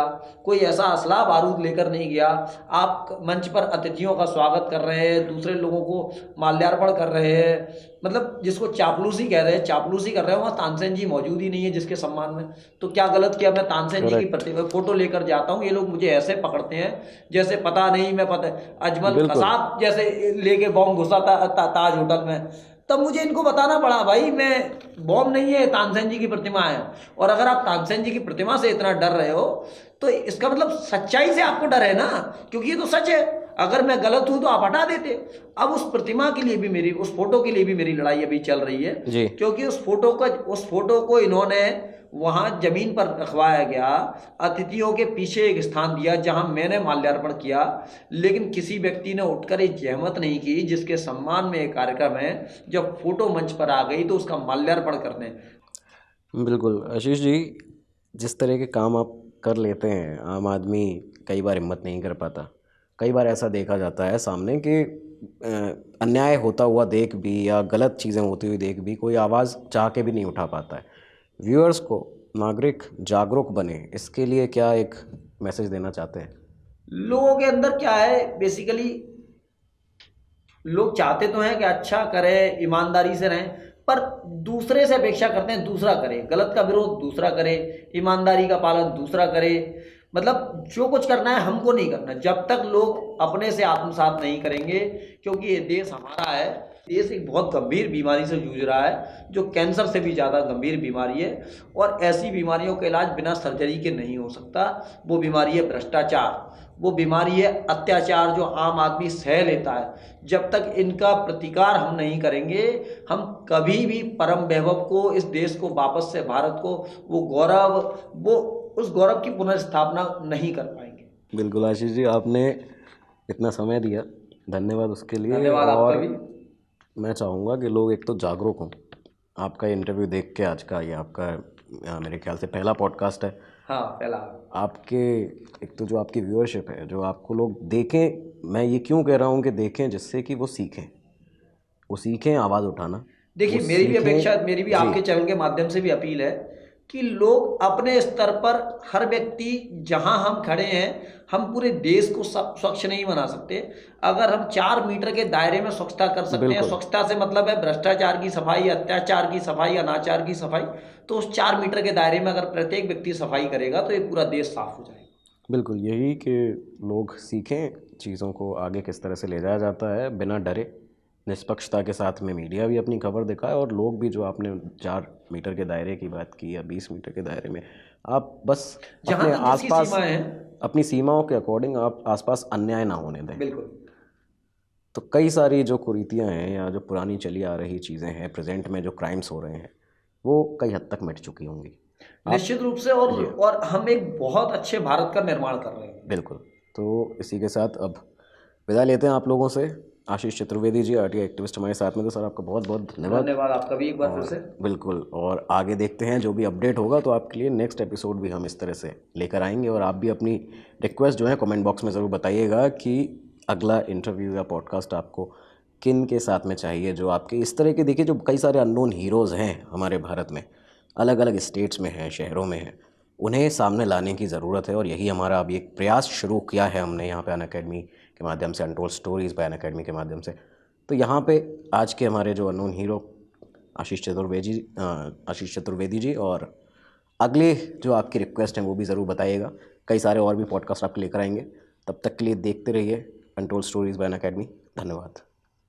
Speaker 3: कोई ऐसा असला बारूद लेकर नहीं गया, आप मंच पर अतिथियों का स्वागत कर रहे हैं, दूसरे लोगों को माल्यार्पण कर रहे हैं, मतलब जिसको चापलूसी कह रहे हैं, चापलूसी कर रहे हैं। वहाँ तानसेन जी मौजूद ही नहीं है जिसके सम्मान में, तो क्या गलत किया? मैं तानसेन जी की फोटो लेकर जाता हूँ, ये लोग मुझे ऐसे पकड़ते हैं जैसे पता नहीं, मैं पता अजमल कसाब जैसे लेके बॉम्ब घुसा था ताज होटल में। तब मुझे इनको बताना पड़ा, भाई मैं बॉम्ब नहीं है, तानसेन जी की प्रतिमा है। और अगर आप तानसेन जी की प्रतिमा से इतना डर रहे हो तो इसका मतलब सच्चाई से आपको डर है ना, क्योंकि ये तो सच है। अगर मैं गलत हूं तो आप हटा देते। अब उस प्रतिमा के लिए भी मेरी, उस फोटो के लिए भी मेरी लड़ाई अभी चल रही है
Speaker 1: जी।
Speaker 3: क्योंकि उस फोटो को इन्होंने वहां जमीन पर रखवाया गया, अतिथियों के पीछे एक स्थान दिया जहां मैंने माल्यार्पण किया, लेकिन किसी व्यक्ति ने उठकर ये जहमत नहीं की जिसके सम्मान में एक कार्यक्रम है, जब फोटो मंच पर आ गई तो उसका माल्यार्पण करने।
Speaker 1: बिल्कुल आशीष जी, जिस तरह के काम आप कर लेते हैं, आम आदमी कई बार हिम्मत नहीं कर पाता। कई बार ऐसा देखा जाता है सामने कि अन्याय होता हुआ देख भी या गलत चीज़ें होती हुई देख भी कोई आवाज़ चाह के भी नहीं उठा पाता है। व्यूअर्स को नागरिक जागरूक बने, इसके लिए क्या एक मैसेज देना चाहते हैं?
Speaker 3: लोगों के अंदर क्या है, बेसिकली लोग चाहते तो हैं कि अच्छा करें, ईमानदारी से रहें, पर दूसरे से अपेक्षा करते हैं दूसरा करे, गलत का विरोध दूसरा करे, ईमानदारी का पालन दूसरा करे। मतलब जो कुछ करना है हमको नहीं करना जब तक लोग अपने से आत्मसात नहीं करेंगे, क्योंकि ये देश हमारा है। देश एक बहुत गंभीर बीमारी से जूझ रहा है, जो कैंसर से भी ज़्यादा गंभीर बीमारी है, और ऐसी बीमारियों का इलाज बिना सर्जरी के नहीं हो सकता। वो बीमारी है भ्रष्टाचार, वो बीमारी है अत्याचार जो आम आदमी सह लेता है। जब तक इनका प्रतिकार हम नहीं करेंगे, हम कभी भी परम वैभव को, इस देश को वापस से, भारत को वो गौरव, वो उस गौरव की पुनर्स्थापना नहीं कर पाएंगे।
Speaker 1: बिल्कुल आशीष जी, आपने इतना समय दिया, धन्यवाद उसके लिए।
Speaker 3: धन्यवाद आपका भी।
Speaker 1: मैं चाहूँगा कि लोग एक तो जागरूक हों। आपका इंटरव्यू देख के, आज का ये आपका मेरे ख्याल से पहला पॉडकास्ट है।
Speaker 3: हाँ, पहला।
Speaker 1: आपके एक तो जो आपकी व्यूअरशिप है, जो आपको लोग देखें, मैं ये क्यों कह रहा हूँ कि देखें, जिससे कि वो सीखें आवाज़ उठाना।
Speaker 3: देखिए, मेरी भी अपेक्षा, मेरी भी आपके चैनल के माध्यम से भी अपील है कि लोग अपने स्तर पर, हर व्यक्ति जहां हम खड़े हैं, हम पूरे देश को स्वच्छ नहीं बना सकते। अगर हम 4 मीटर के दायरे में स्वच्छता कर सकते हैं, स्वच्छता से मतलब है भ्रष्टाचार की सफाई, अत्याचार की सफाई, अनाचार की सफाई, तो उस 4 मीटर के दायरे में अगर प्रत्येक व्यक्ति सफाई करेगा तो ये पूरा देश साफ हो जाएगा।
Speaker 1: बिल्कुल, यही कि लोग सीखें चीज़ों को आगे किस तरह से ले जाया जाता है बिना डरे। निष्पक्षता के साथ में मीडिया भी अपनी खबर दिखाए, और लोग भी, जो आपने 4 मीटर के दायरे की बात की या 20 मीटर के दायरे में, आप बस अपने आसपास, अपनी सीमाओं के अकॉर्डिंग आप आसपास अन्याय ना होने दें।
Speaker 3: बिल्कुल।
Speaker 1: तो कई सारी जो कुरीतियाँ हैं या जो पुरानी चली आ रही चीज़ें हैं, प्रेजेंट में जो क्राइम्स हो रहे हैं, वो कई हद तक मिट चुकी होंगी
Speaker 3: निश्चित रूप से। और हम एक बहुत अच्छे भारत का निर्माण कर रहे हैं।
Speaker 1: बिल्कुल। तो इसी के साथ अब विदा लेते हैं आप लोगों से। आशीष चतुर्वेदी जी, आरटीआई एक्टिविस्ट, हमारे साथ में। तो सर, आपका बहुत बहुत धन्यवाद।
Speaker 3: धन्यवाद आपका भी एक बार फिर से।
Speaker 1: बिल्कुल, और आगे देखते हैं जो भी अपडेट होगा, तो आपके लिए नेक्स्ट एपिसोड भी हम इस तरह से लेकर आएंगे। और आप भी अपनी रिक्वेस्ट जो है कमेंट बॉक्स में ज़रूर बताइएगा कि अगला इंटरव्यू या पॉडकास्ट आपको किन के साथ में चाहिए, जो आपके इस तरह के, देखिए, जो कई सारे अननोन हीरोज़ हैं हमारे भारत में, अलग अलग स्टेट्स में हैं, शहरों में हैं, उन्हें सामने लाने की ज़रूरत है। और यही हमारा अभी एक प्रयास शुरू किया है हमने यहाँ पे अनअकैडमी के माध्यम से, अनटोल्ड स्टोरीज़ बाय अनअकैडमी के माध्यम से। तो यहाँ पे आज के हमारे जो अननोन हीरो आशीष चतुर्वेदी जी, और अगले जो आपकी रिक्वेस्ट हैं वो भी ज़रूर बताइएगा। कई सारे और भी पॉडकास्ट आपके लेकर आएंगे। तब तक के लिए देखते रहिए अनटोल्ड स्टोरीज़ बाय अनअकैडमी। धन्यवाद।